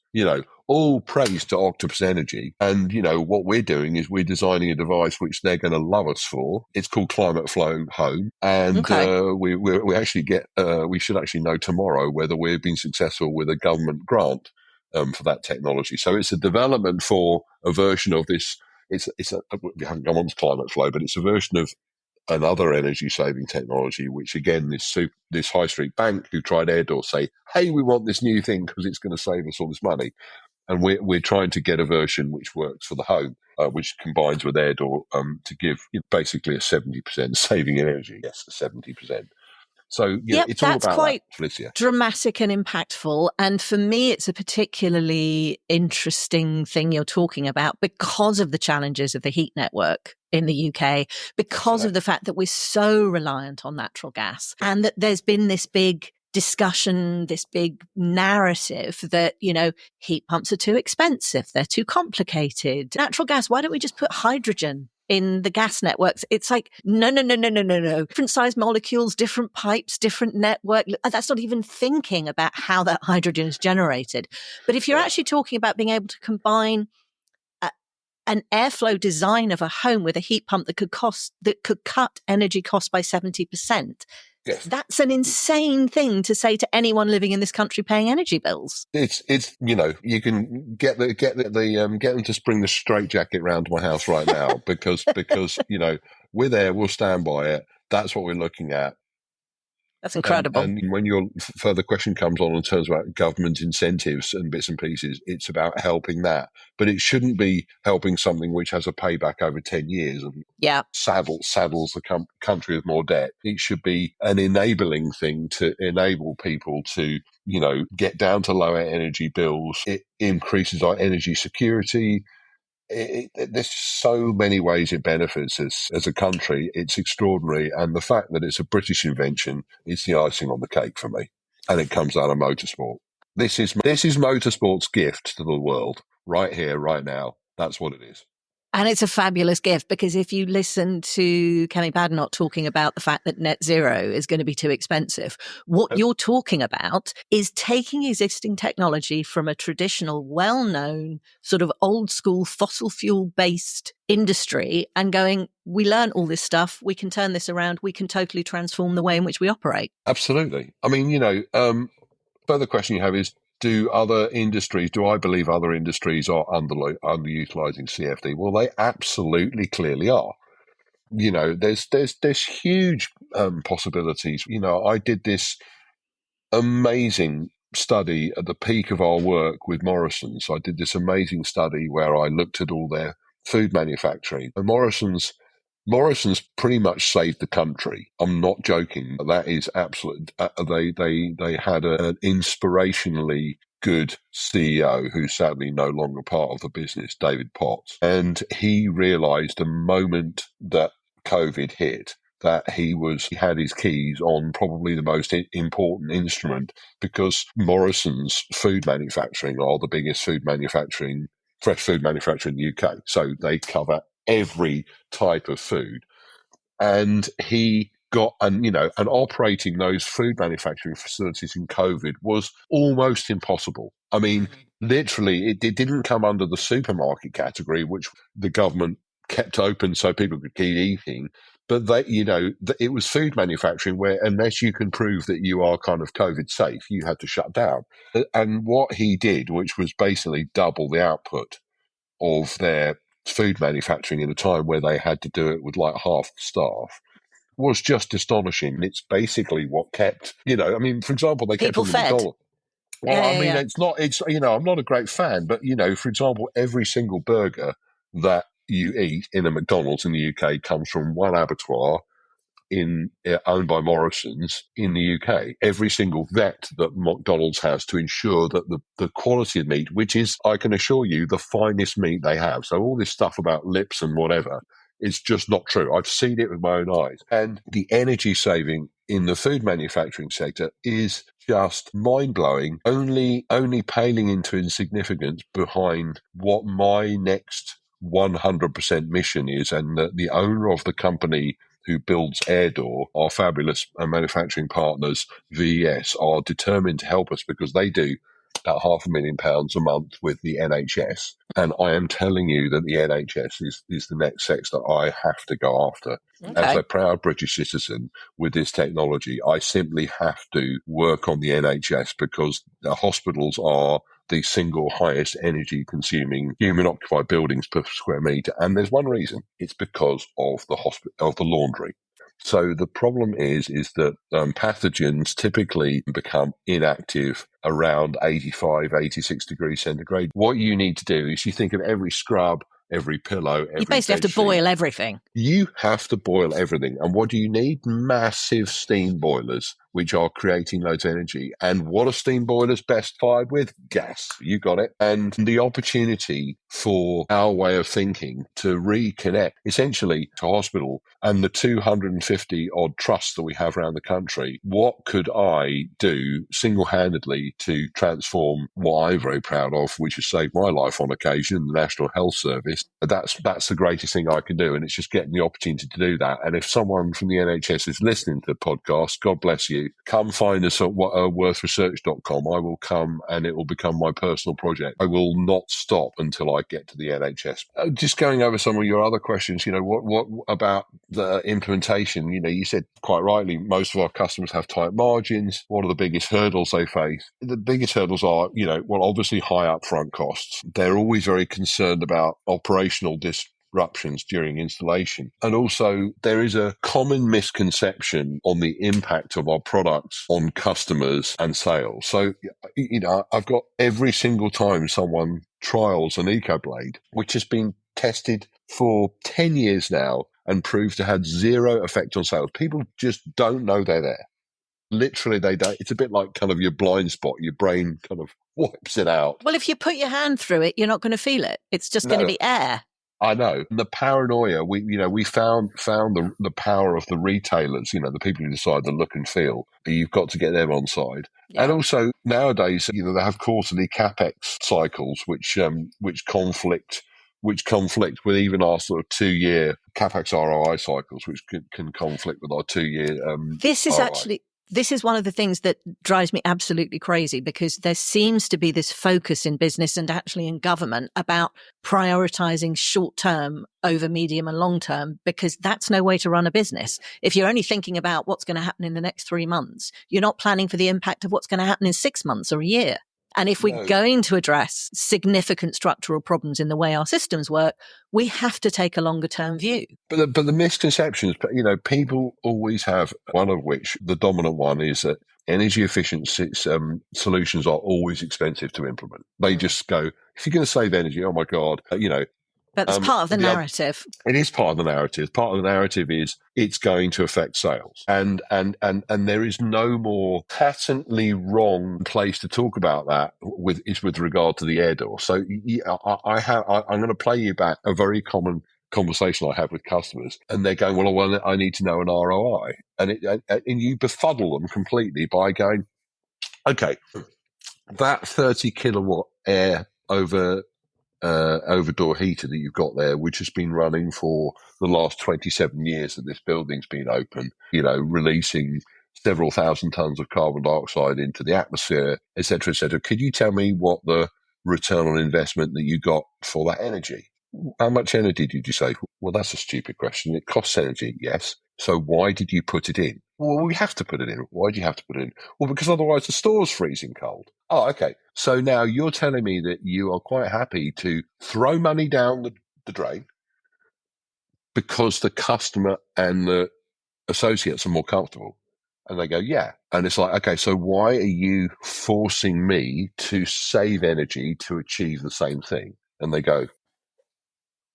All praise to Octopus Energy. And, what we're doing is we're designing a device which they're going to love us for. It's called Climate Flow Home. And we should actually know tomorrow whether we've been successful with a government grant for that technology. So it's a development for a version of this. We haven't gone on to Climate Flow, but it's a version of another energy-saving technology, which again, this high street bank who tried AirDoor say, hey, we want this new thing because it's going to save us all this money. And we're trying to get a version which works for the home, which combines with AirDoor to give basically a 70% saving in energy. Yes, 70%. So it's all about quite that, Felicia. Dramatic and impactful. And for me, it's a particularly interesting thing you're talking about because of the challenges of the heat network in the UK, because of the fact that we're so reliant on natural gas, and that there's been this big discussion, this big narrative that, heat pumps are too expensive, they're too complicated. Natural gas, why don't we just put hydrogen in the gas networks? It's like, no. Different size molecules, different pipes, different network. That's not even thinking about how that hydrogen is generated. But if you're actually talking about being able to combine an airflow design of a home with a heat pump that could cut energy costs by 70%. Yes. That's an insane thing to say to anyone living in this country paying energy bills. It's you can get them to spring the straitjacket round my house right now because we're there, we'll stand by it. That's what we're looking at. That's incredible. And when your further question comes on in terms about government incentives and bits and pieces, it's about helping that. But it shouldn't be helping something which has a payback over 10 years and saddles the country with more debt. It should be an enabling thing to enable people to, get down to lower energy bills. It increases our energy security. There's so many ways it benefits us as a country. It's extraordinary. And the fact that it's a British invention is the icing on the cake for me. And it comes out of motorsport. This is motorsport's gift to the world right here, right now. That's what it is. And it's a fabulous gift, because if you listen to Kemi Badenoch talking about the fact that net zero is going to be too expensive, what you're talking about is taking existing technology from a traditional, well-known, sort of old school fossil fuel based industry and going, we learn all this stuff, we can turn this around, we can totally transform the way in which we operate. Absolutely. I mean, further question you have is, do I believe other industries are underutilizing CFD? Well, they absolutely clearly are. There's huge possibilities. I did this amazing study at the peak of our work with Morrison's. I did this amazing study where I looked at all their food manufacturing. And Morrison's pretty much saved the country. I'm not joking. That is absolute. They had an inspirationally good CEO who's sadly no longer part of the business, David Potts. And he realized the moment that COVID hit that he had his keys on probably the most important instrument, because Morrison's food manufacturing are the biggest fresh food manufacturer in the UK. So they cover every type of food. And he got, and operating those food manufacturing facilities in COVID was almost impossible. I mean, literally, it didn't come under the supermarket category, which the government kept open so people could keep eating. But it was food manufacturing where, unless you can prove that you are kind of COVID safe, you had to shut down. And what he did, which was basically double the output of their food manufacturing in a time where they had to do it with like half the staff was just astonishing. It's basically what kept, I mean, for example, they kept People all the fed. McDonald's. Well, Yeah, I yeah, mean, yeah. it's, I'm not a great fan, but, for example, every single burger that you eat in a McDonald's in the UK comes from one abattoir owned by Morrison's in the UK. Every single vet that McDonald's has to ensure that the quality of meat, which is, I can assure you, the finest meat they have. So all this stuff about lips and whatever, it's just not true. I've seen it with my own eyes. And the energy saving in the food manufacturing sector is just mind-blowing, only paling into insignificance behind what my next 100% mission is. And the owner of the company who builds AirDoor, our fabulous manufacturing partners, VES, are determined to help us because they do about £500,000 a month with the NHS. And I am telling you that the NHS is the next sector I have to go after. Okay. As a proud British citizen with this technology, I simply have to work on the NHS because the hospitals are the single highest energy consuming human occupied buildings per square metre. And there's one reason. It's because of the laundry. So the problem is that pathogens typically become inactive around 85, 86 degrees centigrade. What you need to do is you think of every scrub, every pillow, every You basically have to boil everything. You have to boil everything. And what do you need? Massive steam boilers, which are creating loads of energy. And what are steam boilers best fired with? Gas. You got it. And the opportunity for our way of thinking to reconnect essentially to hospital and the 250 odd trusts that we have around the country. What could I do single-handedly to transform what I'm very proud of, which has saved my life on occasion, the National Health Service? That's the greatest thing I can do. And it's just getting the opportunity to do that. And if someone from the NHS is listening to the podcast, God bless you, come find us at wirthresearch.com. I will come and it will become my personal project. I will not stop until I get to the NHS. Just going over some of your other questions, what about the implementation? You said quite rightly, most of our customers have tight margins. What are the biggest hurdles they face? The biggest hurdles are, obviously high upfront costs. They're always very concerned about operational disruptions during installation. And also there is a common misconception on the impact of our products on customers and sales. So, I've got every single time someone trials an EcoBlade, which has been tested for 10 years now and proved to have zero effect on sales. People just don't know they're there. Literally, they don't. It's a bit like kind of your blind spot. Your brain kind of wipes it out. Well, if you put your hand through it, you're not going to feel it. It's just going to be air. I know. The paranoia, we found the power of the retailers, the people who decide the look and feel. You've got to get them on side. Yeah. And also nowadays, they have quarterly CapEx cycles, which conflict with even our sort of 2-year CapEx ROI cycles, which can conflict with our 2-year This is one of the things that drives me absolutely crazy, because there seems to be this focus in business and actually in government about prioritizing short term over medium and long term, because that's no way to run a business. If you're only thinking about what's going to happen in the next 3 months, you're not planning for the impact of what's going to happen in 6 months or a year. And if we're going to address significant structural problems in the way our systems work, we have to take a longer term view. But the misconceptions, people always have, one of which, the dominant one, is that energy efficient solutions are always expensive to implement. They just go, if you're going to save energy, oh my God, But that's part of the narrative. It is part of the narrative. Part of the narrative is it's going to affect sales. And there is no more patently wrong place to talk about that with regard to the AirDoor. So I'm going to play you back a very common conversation I have with customers, and they're going, well, I need to know an ROI. And you befuddle them completely by going, okay, that 30 kilowatt air overdoor heater that you've got there, which has been running for the last 27 years that this building's been open, releasing several thousand tons of carbon dioxide into the atmosphere, et cetera, et cetera. Could you tell me what the return on investment that you got for that energy? How much energy did you save? Well, that's a stupid question. It costs energy, yes. So why did you put it in? Well, we have to put it in. Why do you have to put it in? Well, because otherwise the store's freezing cold. Oh, okay. So now you're telling me that you are quite happy to throw money down the drain because the customer and the associates are more comfortable. And they go, yeah. And it's like, okay, so why are you forcing me to save energy to achieve the same thing? And they go,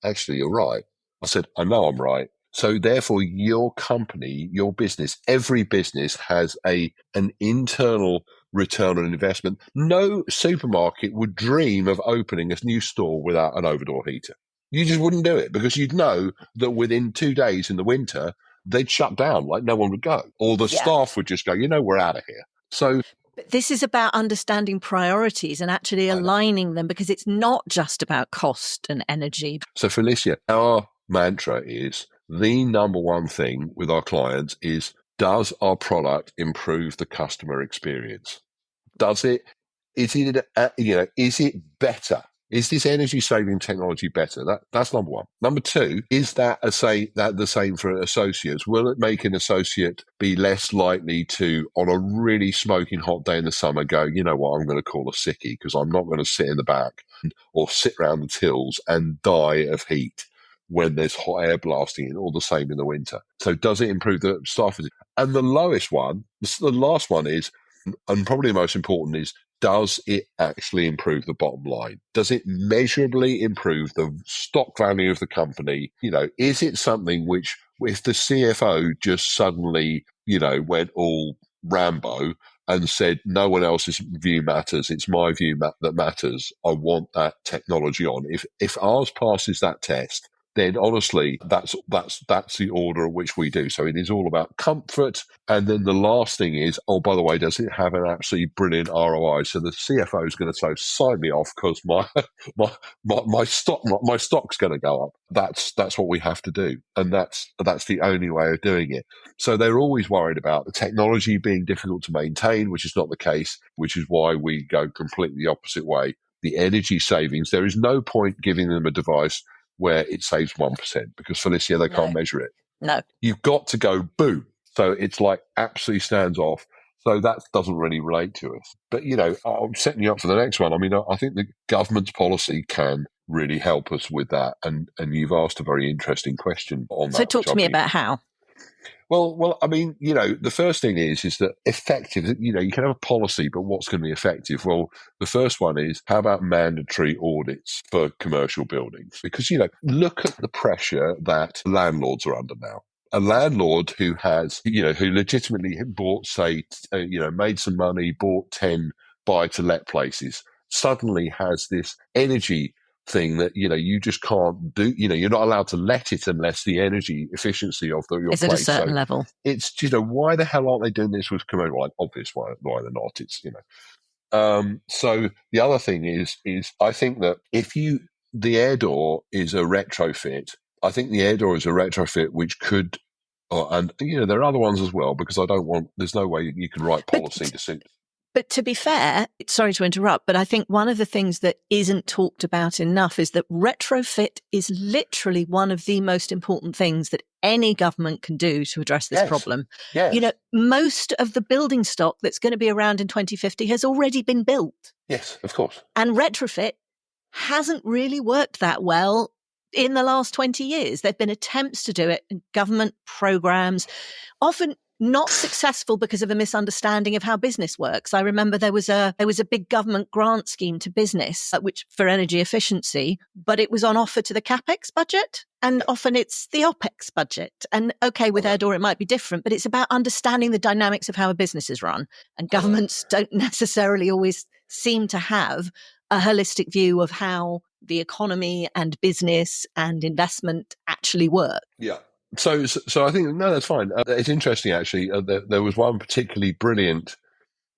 actually, you're right. I said, I know I'm right. So therefore, your company, your business, every business has an internal return on investment. No supermarket would dream of opening a new store without an overdoor heater. You just wouldn't do it because you'd know that within 2 days in the winter, they'd shut down, like no one would go. Or the staff would just go, we're out of here. So but this is about understanding priorities and actually aligning them, because it's not just about cost and energy. So Felicia, our mantra is the number one thing with our clients is, does our product improve the customer experience? Does it? Is it better? Is this energy saving technology better? That's number one. Number two, is that the same for associates? Will it make an associate be less likely to, on a really smoking hot day in the summer, go, you know what, I'm going to call a sickie because I'm not going to sit in the back or sit around the tills and die of heat when there's hot air blasting in, or the same in the winter. So does it improve the staff? And the last one is, and probably the most important, is, does it actually improve the bottom line? Does it measurably improve the stock value of the company? Is it something which, if the CFO just suddenly, went all Rambo and said, no one else's view matters, it's my view that matters, I want that technology on. If ours passes that test, then honestly, that's the order at which we do. So it is all about comfort. And then the last thing is, oh, by the way, does it have an absolutely brilliant ROI? So the CFO is going to say, sign me off because my stock's going to go up. That's what we have to do. And that's the only way of doing it. So they're always worried about the technology being difficult to maintain, which is not the case, which is why we go completely the opposite way. The energy savings, there is no point giving them a device where it saves 1%, because Felicia, they can't measure it. No. You've got to go boom. So it's like absolutely stands off. So that doesn't really relate to us. But, I'm setting you up for the next one. I mean, I think the government's policy can really help us with that. And you've asked a very interesting question on that. So talk to me about how. Well, I mean, the first thing is that effective, you can have a policy, but what's going to be effective? Well, the first one is, how about mandatory audits for commercial buildings? Because, look at the pressure that landlords are under now. A landlord who has, who legitimately bought, say, made some money, bought 10 buy-to-let places, suddenly has this energy thing that you just can't do. You're not allowed to let it unless the energy efficiency of your is place at a certain level. It's why the hell aren't they doing this with commercial? Like, obvious why they're not. It's so the other thing is I think that the AirDoor is a retrofit. I think the AirDoor is a retrofit which could, and there are other ones as well, because there's no way you can write policy to suit. But to be fair, sorry to interrupt, but I think one of the things that isn't talked about enough is that retrofit is literally one of the most important things that any government can do to address this problem. Yes. Most of the building stock that's going to be around in 2050 has already been built. Yes, of course. And retrofit hasn't really worked that well in the last 20 years. There have been attempts to do it in government programs, often not successful because of a misunderstanding of how business works. I remember there was a big government grant scheme to business, which for energy efficiency, but it was on offer to the CapEx budget, and often it's the OpEx budget. And okay, with AirDoor it might be different, but it's about understanding the dynamics of how a business is run. And governments don't necessarily always seem to have a holistic view of how the economy and business and investment actually work. Yeah. So I think, no, that's fine. It's interesting, actually. There was one particularly brilliant,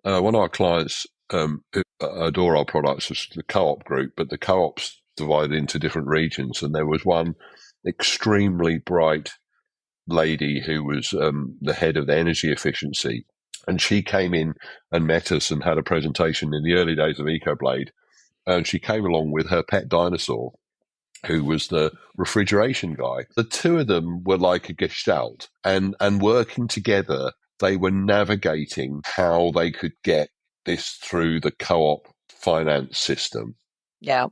one of our clients who adore our products, was the co-op group, but the co-ops divided into different regions. And there was one extremely bright lady who was the head of the energy efficiency. And she came in and met us and had a presentation in the early days of EcoBlade. And she came along with her pet dinosaur, who was the refrigeration guy. The two of them were like a gestalt, and working together, they were navigating how they could get this through the co-op finance system. Yeah.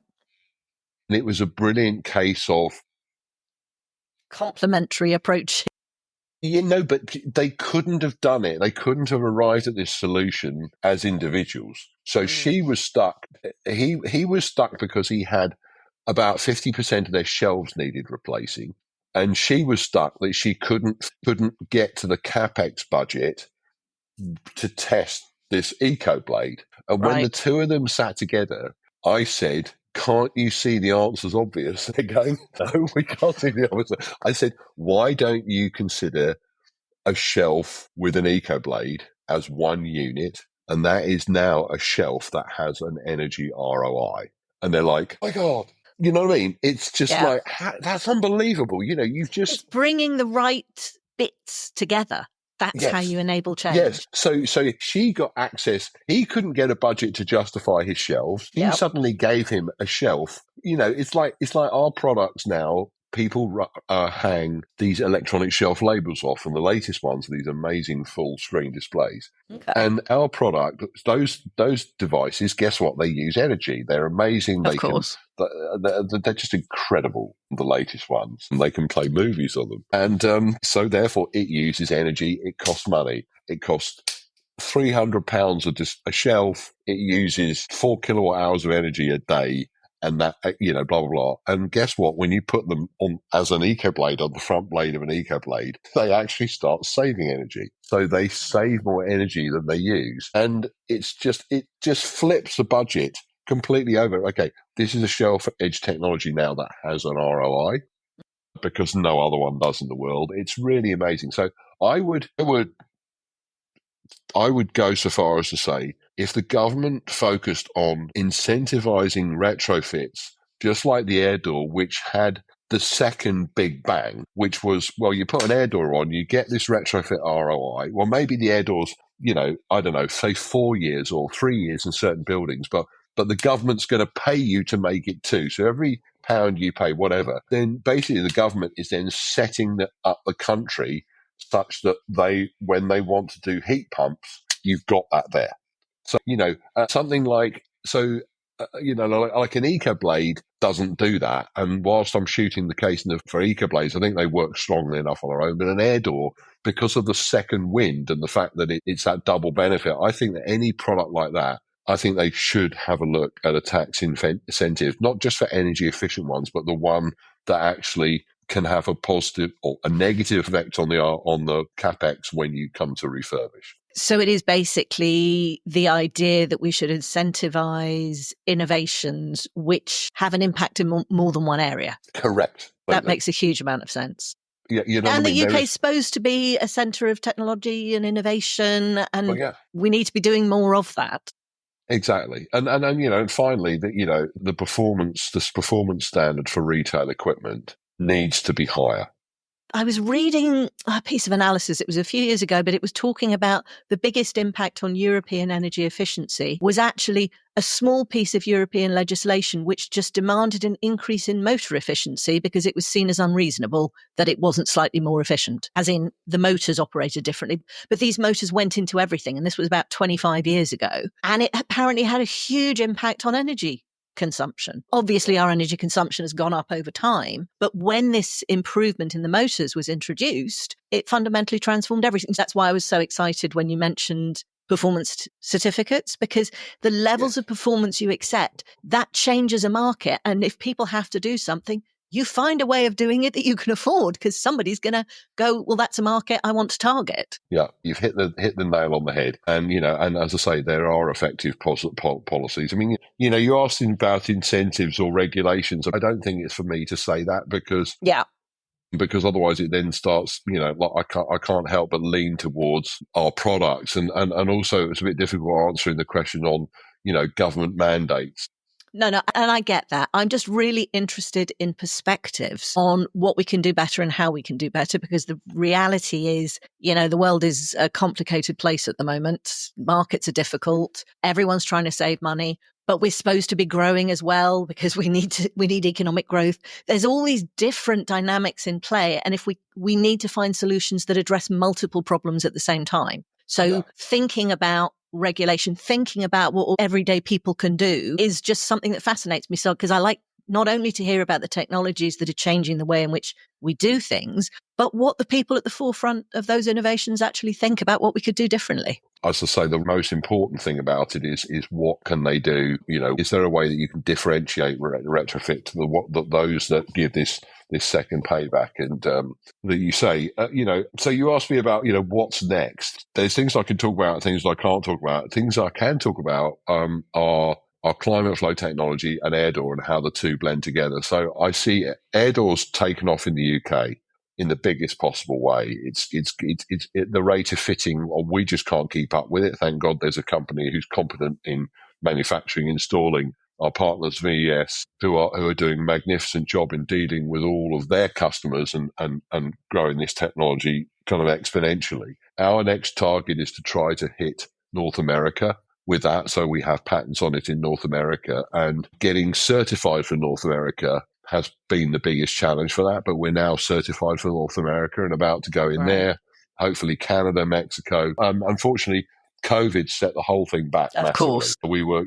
And it was a brilliant case of complementary approach. But they couldn't have done it. They couldn't have arrived at this solution as individuals. So she was stuck. He was stuck because he had about 50% of their shelves needed replacing. And she was stuck that she couldn't get to the CapEx budget to test this EcoBlade. And when the two of them sat together, I said, can't you see the answer's obvious? They're going, no, we can't see the answer. I said, why don't you consider a shelf with an EcoBlade as one unit? And that is now a shelf that has an energy ROI. And they're like, oh my God. You know what I mean? It's just like, that's unbelievable. It's bringing the right bits together. That's how you enable change. Yes. So she got access. He couldn't get a budget to justify his shelves. You suddenly gave him a shelf. It's like our products now. People hang these electronic shelf labels off, and the latest ones are these amazing full screen displays. Okay. And our product, those devices, guess what? They use energy. They're amazing. Of course. They're just incredible, the latest ones. And they can play movies on them. And so therefore it uses energy. It costs money. It costs £300 a shelf. It uses 4 kilowatt hours of energy a day. And that, blah, blah, blah. And guess what? When you put them on as an EcoBlade, on the front blade of an EcoBlade, they actually start saving energy. So they save more energy than they use. And it just flips the budget completely over. Okay, this is a shelf edge technology now that has an ROI because no other one does in the world. It's really amazing. So I would go so far as to say, if the government focused on incentivizing retrofits, just like the AirDoor, which had the second big bang, which was, well, you put an AirDoor on, you get this retrofit ROI. Well, maybe the AirDoor's, I don't know, say 4 years or 3 years in certain buildings, but the government's going to pay you to make it too. So every pound you pay, whatever, then basically the government is then setting up the country such that when they want to do heat pumps, you've got that there. So, something like, like an EcoBlade doesn't do that. And whilst I'm shooting the case for EcoBlades, I think they work strongly enough on their own. But an AirDoor, because of the second wind and the fact that it's that double benefit, I think that any product like that, I think they should have a look at a tax incentive, not just for energy efficient ones, but the one that actually can have a positive or a negative effect on the CapEx when you come to refurbish. So it is basically the idea that we should incentivize innovations which have an impact in more than one area. Correct. That makes a huge amount of sense. Yeah, and the UK is supposed to be a centre of technology and innovation, and we need to be doing more of that. Exactly. And finally, the performance standard for retail equipment needs to be higher. I was reading a piece of analysis, it was a few years ago, but it was talking about the biggest impact on European energy efficiency was actually a small piece of European legislation which just demanded an increase in motor efficiency because it was seen as unreasonable that it wasn't slightly more efficient, as in the motors operated differently. But these motors went into everything, and this was about 25 years ago. And it apparently had a huge impact on energy consumption. Obviously, our energy consumption has gone up over time, but when this improvement in the motors was introduced, it fundamentally transformed everything. That's why I was so excited when you mentioned performance certificates, because the levels of performance you accept, that changes a market. And if people have to do something, you find a way of doing it that you can afford, because somebody's going to go, well, that's a market I want to target. Yeah, you've hit the nail on the head. And, and as I say, there are effective policies. I mean, you're asking about incentives or regulations. I don't think it's for me to say that because otherwise it then starts, like I can't help but lean towards our products. And also it's a bit difficult answering the question on, government mandates. No, and I get that. I'm just really interested in perspectives on what we can do better and how we can do better, because the reality is, the world is a complicated place at the moment. Markets are difficult. Everyone's trying to save money, but we're supposed to be growing as well because we need economic growth. There's all these different dynamics in play. And if we need to find solutions that address multiple problems at the same time. So thinking about regulation, thinking about what everyday people can do is just something that fascinates me. So, because I like not only to hear about the technologies that are changing the way in which we do things, but what the people at the forefront of those innovations actually think about what we could do differently. As I say, the most important thing about it is what can they do? Is there a way that you can differentiate retrofit to those that give this second payback? And that you say, so you asked me about, what's next. There's things I can talk about, things I can't talk about. Things I can talk about are climate flow technology and AirDoor and how the two blend together. So I see AirDoor's taken off in the UK in the biggest possible way. It's the rate of fitting, we just can't keep up with it. Thank God there's a company who's competent in manufacturing, installing. Our partners, VES, who are doing a magnificent job in dealing with all of their customers and growing this technology kind of exponentially. Our next target is to try to hit North America with that. So we have patents on it in North America, and getting certified for North America has been the biggest challenge for that. But we're now certified for North America and about to go in there. Hopefully Canada, Mexico. Unfortunately, COVID set the whole thing back massively. Of course. We were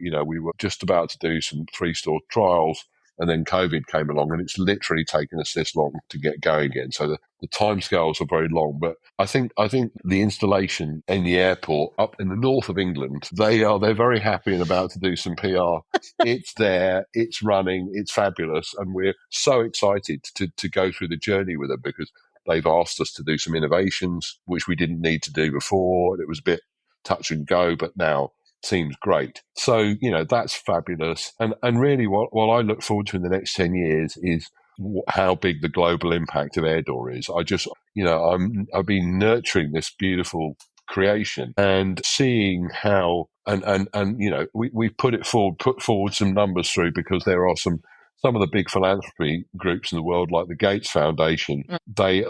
just about to do some 3-store trials, and then COVID came along, and it's literally taken us this long to get going again. So the timescales are very long. But I think the installation in the airport up in the north of England, they're very happy and about to do some PR. It's there, it's running, it's fabulous, and we're so excited to go through the journey with them, because they've asked us to do some innovations which we didn't need to do before. It was a bit touch and go, but now seems great. So, that's fabulous. And really what I look forward to in the next 10 years is how big the global impact of AirDoor is. I've been nurturing this beautiful creation and seeing how, we put forward some numbers through, because there are some of the big philanthropy groups in the world, like the Gates Foundation. They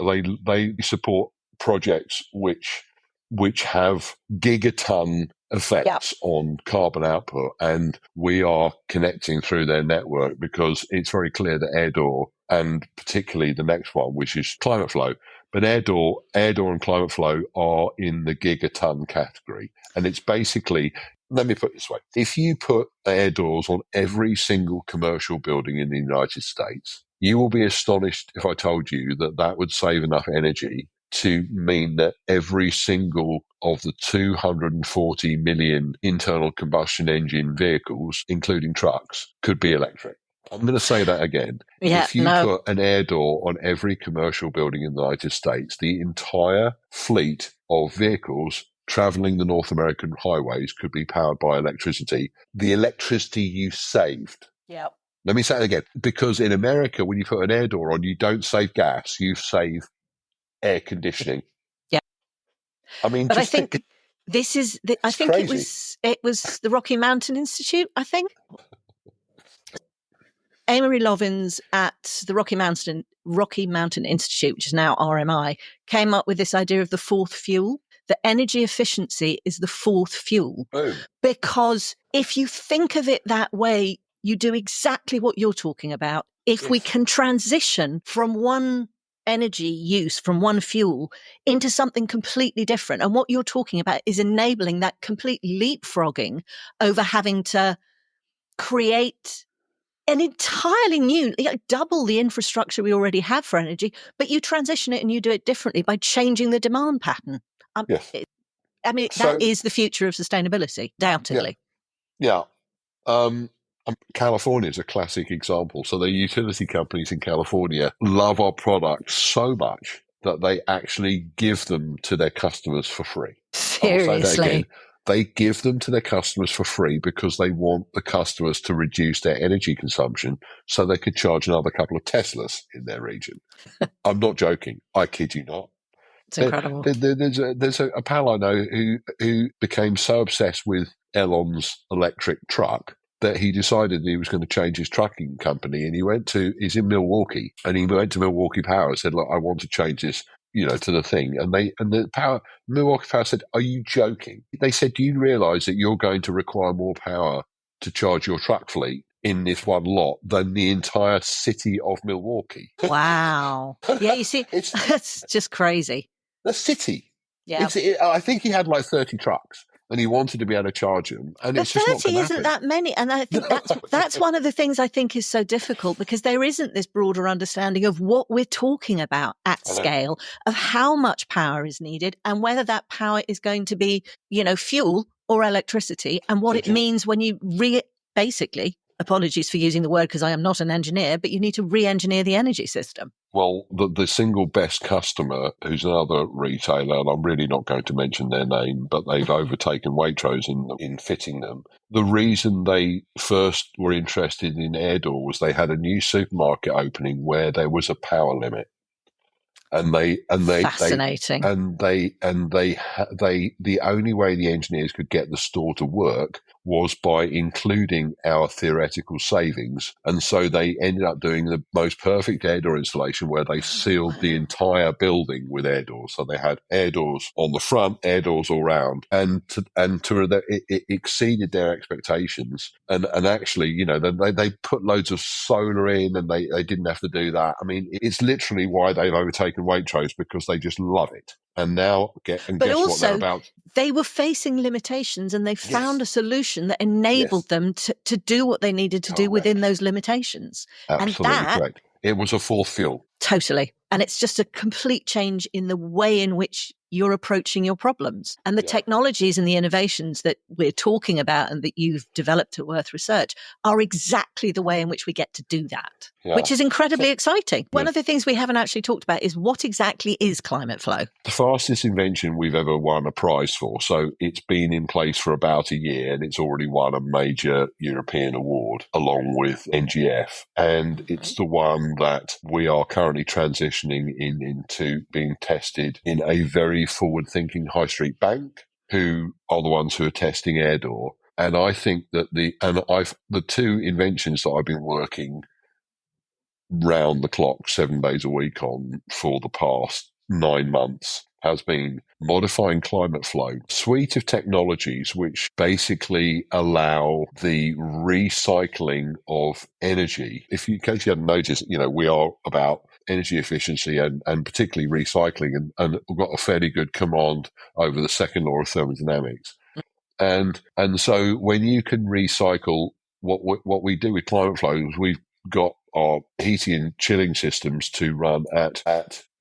support projects which have gigaton effects on carbon output, and we are connecting through their network, because it's very clear that AirDoor, and particularly the next one, which is climate flow, but AirDoor and climate flow are in the gigaton category. And it's basically, let me put it this way, if you put AirDoors on every single commercial building in the United States, you will be astonished if I told you that would save enough energy to mean that every single of the 240 million internal combustion engine vehicles, including trucks, could be electric. I'm going to say that again. If you put an AirDoor on every commercial building in the United States, the entire fleet of vehicles traveling the North American highways could be powered by electricity. The electricity you saved. Yeah. Let me say it again. Because in America, when you put an AirDoor on, you don't save gas, you save air conditioning. Yeah. I mean, but I think this is, I think crazy. it was the Rocky Mountain Institute, I think. Amory Lovins at the Rocky Mountain Institute, which is now RMI, came up with this idea of the fourth fuel. That energy efficiency is the fourth fuel. Oh. Because if you think of it that way, you do exactly what you're talking about. If we can transition from one energy use, from one fuel, into something completely different. And what you're talking about is enabling that complete leapfrogging over having to create an entirely new, double the infrastructure we already have for energy, but you transition it and you do it differently by changing the demand pattern. Yes. That is the future of sustainability, doubtedly. Yeah. California is a classic example. So the utility companies in California love our products so much that they actually give them to their customers for free. Seriously? I'll say that again. They give them to their customers for free because they want the customers to reduce their energy consumption so they could charge another couple of Teslas in their region. I'm not joking. I kid you not. It's incredible. There's a pal I know who became so obsessed with Elon's electric truck that he decided he was going to change his trucking company, and he's in Milwaukee, and he went to Milwaukee Power and said, look, I want to change this, to the thing. And Milwaukee Power said, are you joking? They said, do you realize that you're going to require more power to charge your truck fleet in this one lot than the entire city of Milwaukee? Wow. Yeah, you see, that's just crazy. The city. Yeah. I think he had like 30 trucks. and he wanted to be able to charge them, and But it's just not 30 going to isn't happen. that many. And I think that's one of the things I think is so difficult, because there isn't this broader understanding of what we're talking about at scale, of how much power is needed and whether that power is going to be, fuel or electricity, and what it means when you basically, apologies for using the word because I am not an engineer, but you need to re-engineer the energy system. Well, the single best customer, who's another retailer, and I'm really not going to mention their name, but they've overtaken Waitrose in fitting them. The reason they first were interested in AirDoor was they had a new supermarket opening where there was a power limit. Fascinating. The only way the engineers could get the store to work was by including our theoretical savings. And so they ended up doing the most perfect air door installation where they sealed the entire building with air doors. So they had air doors on the front, air doors all round, it exceeded their expectations. And actually, they put loads of solar in, and they didn't have to do that. I mean, it's literally why they've overtaken Waitrose, because they just love it. And now, guess what they're about? They were facing limitations, and they found a solution that enabled them to do what they needed to do within those limitations. Absolutely correct. It was a fourth fuel. Totally. And it's just a complete change in the way in which you're approaching your problems. And the technologies and the innovations that we're talking about and that you've developed at Wirth Research are exactly the way in which we get to do that, which is incredibly exciting. One of the things we haven't actually talked about is what exactly is Climate Flow? The fastest invention we've ever won a prize for. So it's been in place for about a year, and it's already won a major European award along with NGF. And it's the one that we are currently transitioning into being tested in a very forward-thinking high street bank, who are the ones who are testing AirDoor. And I think that the two inventions that I've been working round the clock 7 days a week on for the past 9 months has been modifying Climate Flow, suite of technologies which basically allow the recycling of energy. In case you hadn't noticed, we are about energy efficiency and particularly recycling, and we've got a fairly good command over the second law of thermodynamics. And so when you can recycle, what we do with Climate Flow is we've got our heating and chilling systems to run at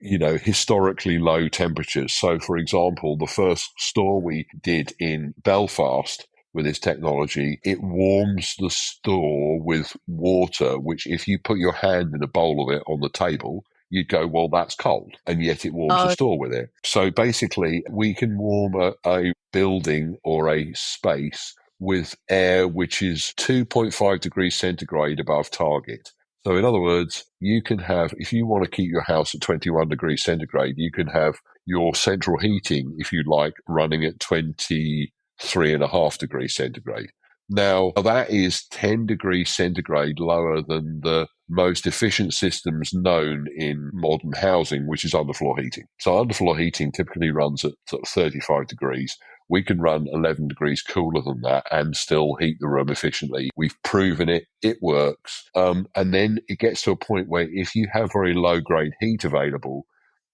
historically low temperatures. So, for example, the first store we did in Belfast with this technology, it warms the store with water, which if you put your hand in a bowl of it on the table, you'd go, well, that's cold, and yet it warms the store with it. So basically, we can warm a building or a space with air which is 2.5 degrees centigrade above target. So in other words, you can have, if you want to keep your house at 21 degrees centigrade, you can have your central heating, if you like, running at 23.5 degrees centigrade. Now, that is 10 degrees centigrade lower than the most efficient systems known in modern housing, which is underfloor heating. So underfloor heating typically runs at 35 degrees. We can run 11 degrees cooler than that and still heat the room efficiently. We've proven it. It works. And then it gets to a point where if you have very low-grade heat available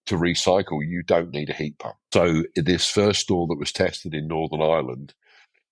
to recycle, you don't need a heat pump. So this first store that was tested in Northern Ireland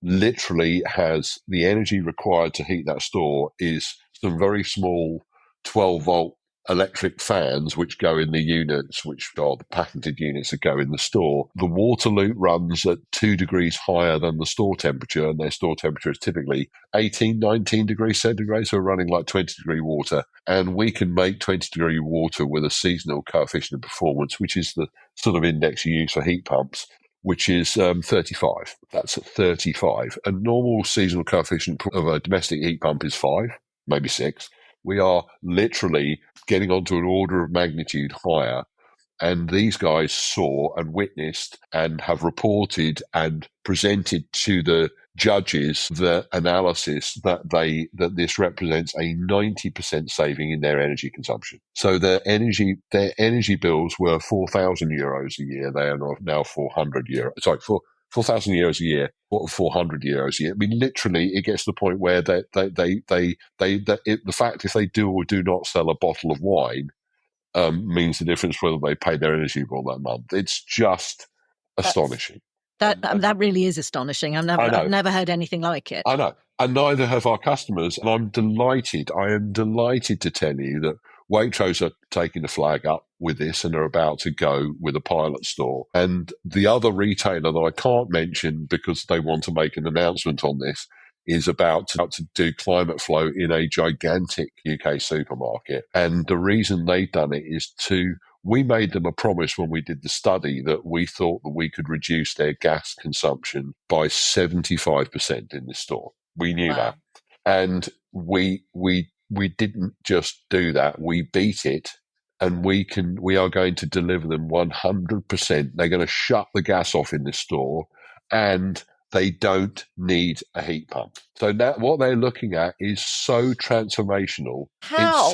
literally has the energy required to heat that store is some very small 12-volt electric fans which go in the units, which are the patented units that go in the store. The water loop runs at 2 degrees higher than the store temperature, and their store temperature is typically 18, 19 degrees centigrade, so we're running like 20-degree water. And we can make 20-degree water with a seasonal coefficient of performance, which is the sort of index you use for heat pumps, which is 35. That's at 35. A normal seasonal coefficient of a domestic heat pump is 5, maybe 6. We are literally getting onto an order of magnitude higher. And these guys saw and witnessed and have reported and presented to the judges the analysis that this represents a 90% saving in their energy consumption. So their energy bills were €4,000 a year. They are now €400. Sorry, 4,000 euros a year, or 400 euros a year. I mean, literally, it gets to the point where the fact if they do or do not sell a bottle of wine means the difference whether they pay their energy bill that month. It's just astonishing. That really is astonishing. I've never heard anything like it. I know. And neither have our customers. And I'm delighted. I am delighted to tell you that Waitrose are taking the flag up with this and are about to go with a pilot store. And the other retailer that I can't mention because they want to make an announcement on this is about to do climate flow in a gigantic UK supermarket. And the reason they've done it is we made them a promise when we did the study that we thought that we could reduce their gas consumption by 75% in this store. We knew that. And we didn't just do that. We beat it, and we are going to deliver them 100%. They're going to shut the gas off in this store, and they don't need a heat pump. So now what they're looking at is so transformational. How?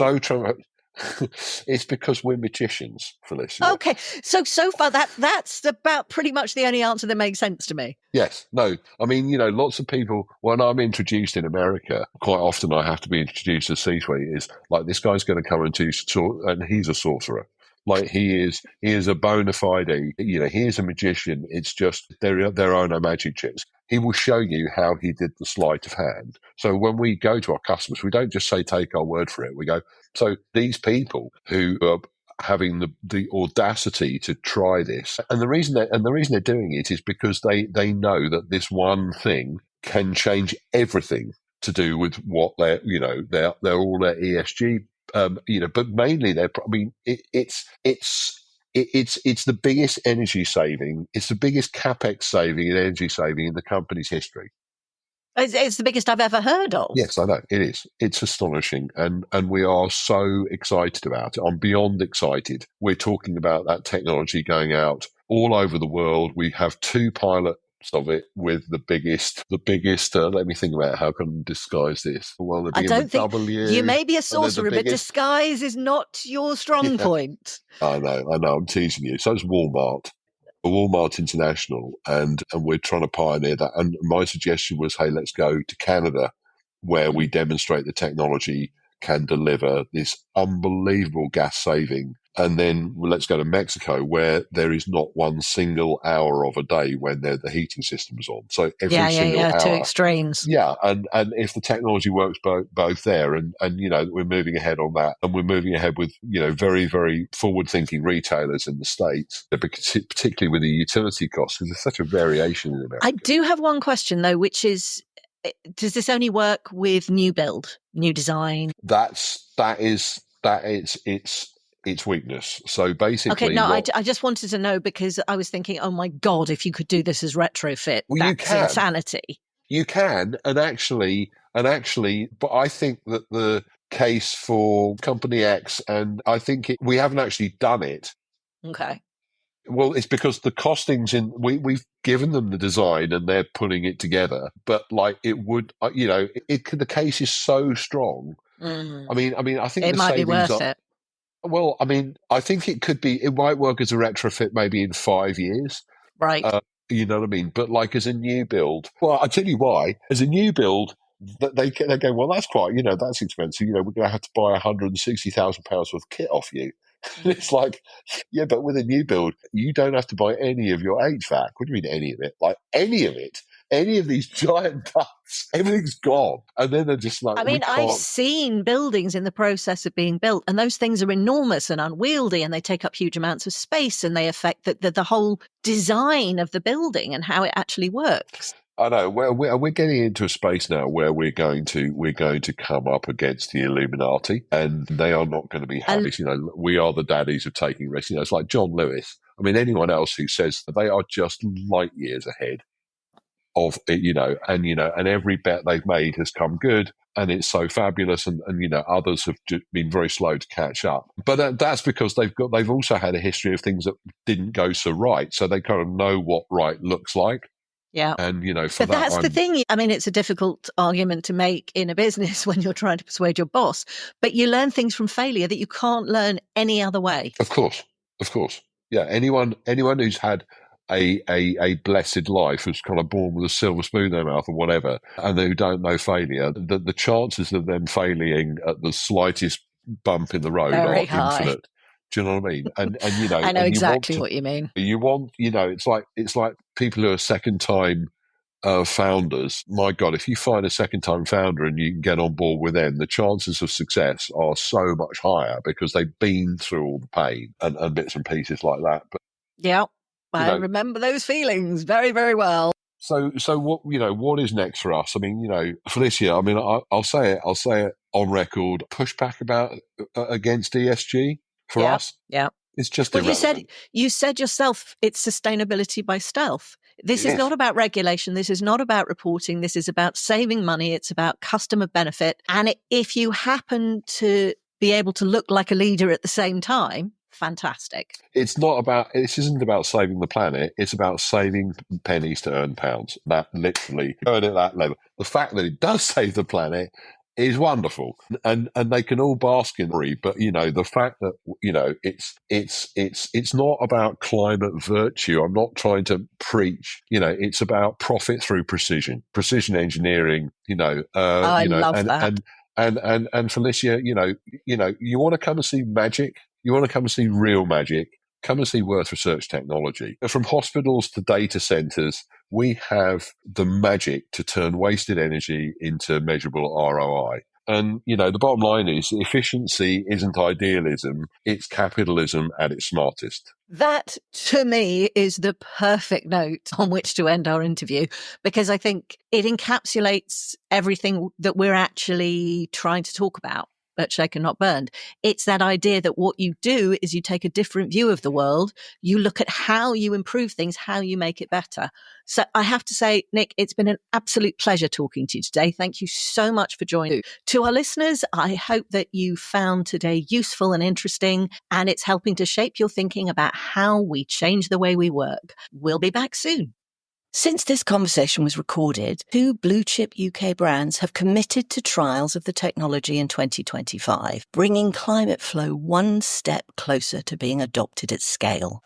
It's because we're magicians, Felicia. Okay, so far that's about pretty much the only answer that makes sense to me. Yes, no, I mean, lots of people, when I'm introduced in America, quite often I have to be introduced to C-suite, is like, this guy's going to come and and he's a sorcerer. Like he is a bona fide, he is a magician. It's just there are no magic tricks. He will show you how he did the sleight of hand. So when we go to our customers, we don't just say, take our word for it. We go, so these people who are having the audacity to try this, and the reason they're doing it is because they know that this one thing can change everything to do with what they're all their ESG. But mainly it's the biggest energy saving. It's the biggest capex saving and energy saving in the company's history. It's the biggest I've ever heard of. Yes, I know it is. It's astonishing, and we are so excited about it. I'm beyond excited. We're talking about that technology going out all over the world. We have 2 pilots of it with the biggest. Let me think about how can I disguise this. Well, I don't think W. You may be a sorcerer, but disguise is not your strong point. I know. I'm teasing you. So is Walmart. Walmart International, and we're trying to pioneer that. And my suggestion was, hey, let's go to Canada, where we demonstrate the technology can deliver this unbelievable gas saving. And then let's go to Mexico, where there is not one single hour of a day when the heating system is on. So every single hour. 2 extremes. Yeah, and if the technology works both there, and we're moving ahead on that, and we're moving ahead with very, very forward-thinking retailers in the States, particularly with the utility costs, because there's such a variation in America. I do have one question though, which is, does this only work with new build, new design? That is its weakness. So basically, okay, no, I just wanted to know, because I was thinking, oh my God, if you could do this as retrofit, that's insanity. You can, and actually, but I think that the case for Company X, and I think we haven't actually done it. Okay. Well, it's because the costings we've given them the design and they're putting it together, but it would, the case is so strong. Mm. I mean, I think it might be worth it. Well, I mean, I think it might work as a retrofit maybe in 5 years. Right. You know what I mean? But as a new build, well, I'll tell you why. As a new build, they go, well, that's quite, that's expensive. We're going to have to buy £160,000 worth of kit off you. And it's like, yeah, but with a new build, you don't have to buy any of your HVAC. What do you mean any of it? Any of it? Any of these giant ducts, everything's gone. And then they're just like, I've seen buildings in the process of being built, and those things are enormous and unwieldy, and they take up huge amounts of space, and they affect the whole design of the building and how it actually works. I know. We're getting into a space now where we're going to come up against the Illuminati, and they are not going to be happy. We are the daddies of taking risks. It's like John Lewis. I mean, anyone else who says that they are just light years ahead of it, and every bet they've made has come good, and it's so fabulous, and others have been very slow to catch up. But that's because they've also had a history of things that didn't go so right, so they kind of know what right looks like. Yeah. And, but that's the thing. I mean, it's a difficult argument to make in a business when you're trying to persuade your boss, but you learn things from failure that you can't learn any other way. Of course. Yeah. Anyone who's had a blessed life, who's kind of born with a silver spoon in their mouth or whatever, and who don't know failure, the chances of them failing at the slightest bump in the road are infinite. Do you know what I mean? And you know, I know and you want exactly to, what you mean. you want, you know, it's like people who are second time founders. My God, if you find a second time founder and you can get on board with them, the chances of success are so much higher because they've been through all the pain and bits and pieces like that. But Yeah, you I know, remember those feelings very, very well. so what, you know, what is next for us? I mean, you know, Felicia, I mean, I'll say it on record. Pushback about against ESG for Yeah, us, yeah. it's just Well, irrelevant. you said yourself, it's sustainability by stealth. This is Yes. not about regulation. This is not about reporting. This is about saving money. It's about customer benefit. And if you happen to be able to look like a leader at the same time, fantastic. This isn't about saving the planet. It's about saving pennies to earn pounds. That literally going at that level. The fact that it does save the planet is wonderful, and they can all bask in it. But you know, the fact that, you know, it's not about climate virtue. I'm not trying to preach. You know, it's about profit through precision engineering. I love that. And Felicia, you know, you want to come and see magic. You want to come and see real magic. Come and see Wirth Research Technology. From hospitals to data centers, we have the magic to turn wasted energy into measurable ROI. And, you know, the bottom line is efficiency isn't idealism, it's capitalism at its smartest. That, to me, is the perfect note on which to end our interview, because I think it encapsulates everything that we're actually trying to talk about at Shaken Not Burned. It's that idea that what you do is you take a different view of the world. You look at how you improve things, how you make it better. So I have to say, Nick, it's been an absolute pleasure talking to you today. Thank you so much for joining. To our listeners, I hope that you found today useful and interesting, and it's helping to shape your thinking about how we change the way we work. We'll be back soon. Since this conversation was recorded, 2 blue-chip UK brands have committed to trials of the technology in 2025, bringing Climate Flow one step closer to being adopted at scale.